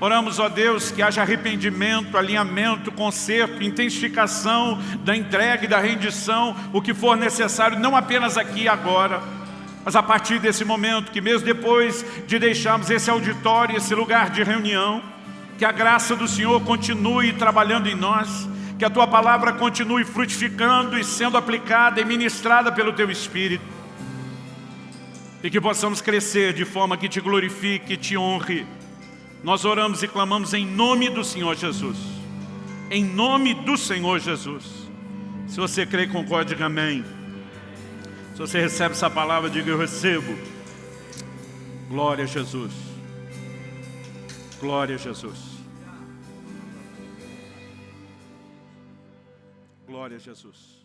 Oramos, ó Deus, que haja arrependimento, alinhamento, conserto, intensificação da entrega e da rendição, o que for necessário, não apenas aqui e agora, mas a partir desse momento, que mesmo depois de deixarmos esse auditório, esse lugar de reunião, que a graça do Senhor continue trabalhando em nós, que a Tua palavra continue frutificando e sendo aplicada e ministrada pelo Teu Espírito. E que possamos crescer de forma que Te glorifique e Te honre. Nós oramos e clamamos em nome do Senhor Jesus. Em nome do Senhor Jesus. Se você crê, concorde, diga amém. Se você recebe essa palavra, diga: eu recebo. Glória a Jesus. Glória a Jesus. Glória a Jesus.